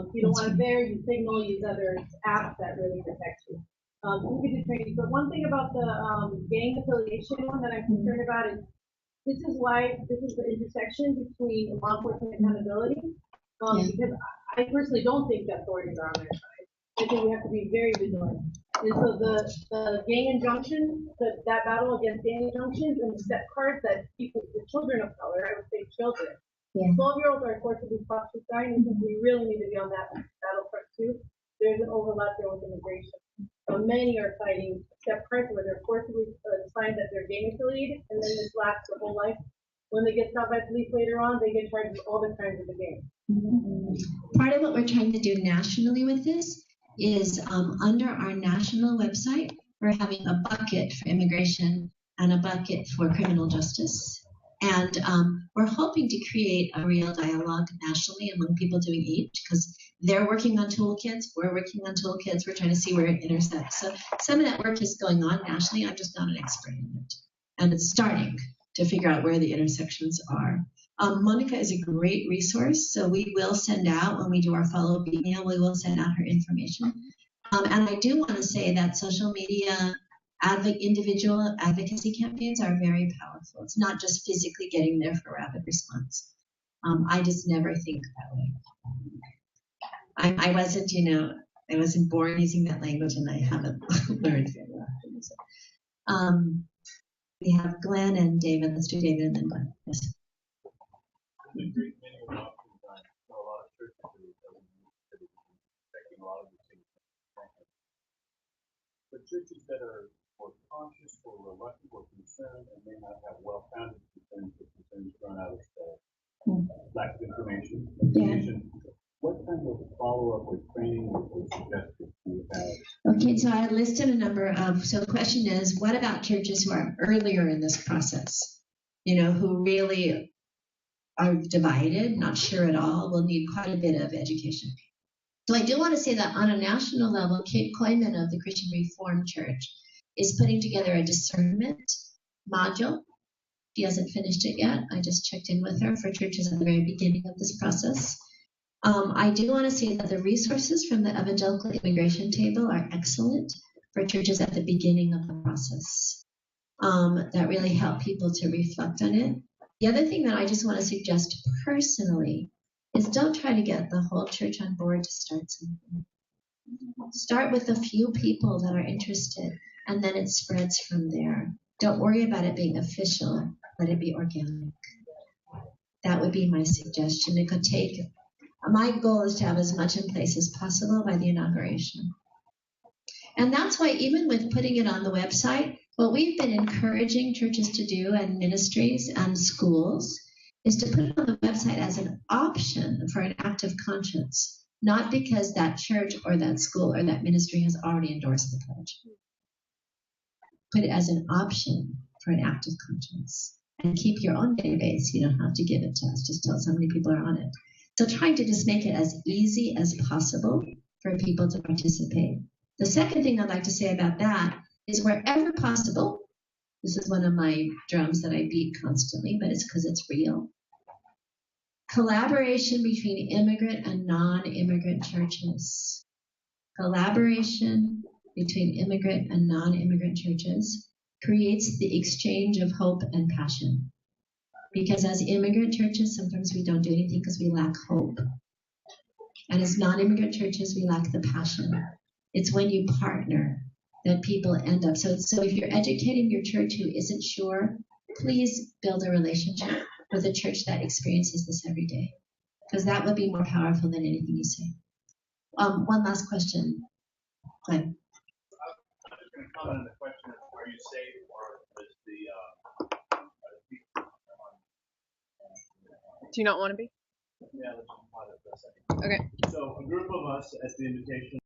If you don't want it there, use Signal, use other apps that really protect you. We could do training. But one thing about the gang affiliation one that I'm concerned about is this is the intersection between law enforcement and accountability. Because I personally don't think that authorities are on their side. I think we have to be very vigilant. And so the gang injunction, that battle against gang injunctions and the step cards that people, the children of color, I would say children, Yeah. 12-year-olds are forcibly prostituting, and we really need to be on that battlefront too. There's an overlap there with immigration. Many are citing step parents where they're forcibly assigned that they're gang affiliated, and then this lasts their whole life. When they get stopped by police later on, they get charged with all the crimes of the gang. Part of what we're trying to do nationally with this is under our national website, we're having a bucket for immigration and a bucket for criminal justice. And we're hoping to create a real dialogue nationally among people doing each, because they're working on toolkits, we're working on toolkits, we're trying to see where it intersects. So some of that work is going on nationally. I'm just not an expert in it. And it's starting to figure out where the intersections are. Monica is a great resource, so we will send out, when we do our follow-up email, we will send out her information. And I do want to say that social media individual advocacy campaigns are very powerful. It's not just physically getting there for rapid response. I just never think that way. I wasn't, I wasn't born using that language, and I haven't learned very well. We have Glenn and David. Let's do David and then Glenn. Yes. But churches that are more conscious or reluctant or concerned and may not have well-founded concerns or concerns grown out of lack of information. What kind of follow-up or training or suggestions do you have? Okay, so I listed a number of, so the question is, what about churches who are earlier in this process? Who really are divided, not sure at all, will need quite a bit of education. So I do want to say that on a national level, Kate Coyman of the Christian Reformed Church is putting together a discernment module. She hasn't finished it yet. I just checked in with her for churches at the very beginning of this process. I do want to say that the resources from the Evangelical Immigration Table are excellent for churches at the beginning of the process. That really help people to reflect on it. The other thing that I just want to suggest personally is don't try to get the whole church on board to start something. Start with a few people that are interested, and then it spreads from there. Don't worry about it being official. Let it be organic. That would be my suggestion. It could take, my goal is to have as much in place as possible by the inauguration. And that's why even with putting it on the website, what we've been encouraging churches to do and ministries and schools is to put it on the website as an option for an act of conscience, not because that church or that school or that ministry has already endorsed the pledge. Put it as an option for an act of conscience. And keep your own database. You don't have to give it to us. Just tell us how many people are on it. So trying to just make it as easy as possible for people to participate. The second thing I'd like to say about that is wherever possible, this is one of my drums that I beat constantly, but it's because it's real. Collaboration between immigrant and non-immigrant churches. Collaboration between immigrant and non-immigrant churches creates the exchange of hope and passion. Because as immigrant churches, sometimes we don't do anything because we lack hope. And as non-immigrant churches, we lack the passion. It's when you partner that people end up. So if you're educating your church who isn't sure, please build a relationship with a church that experiences this every day, because that would be more powerful than anything you say. One last question. Glenn. I'm just going to comment on the question of are you safe or is the Do you not want to be? Yeah, let's just pause it for a second. Okay. So a group of us, as the invitation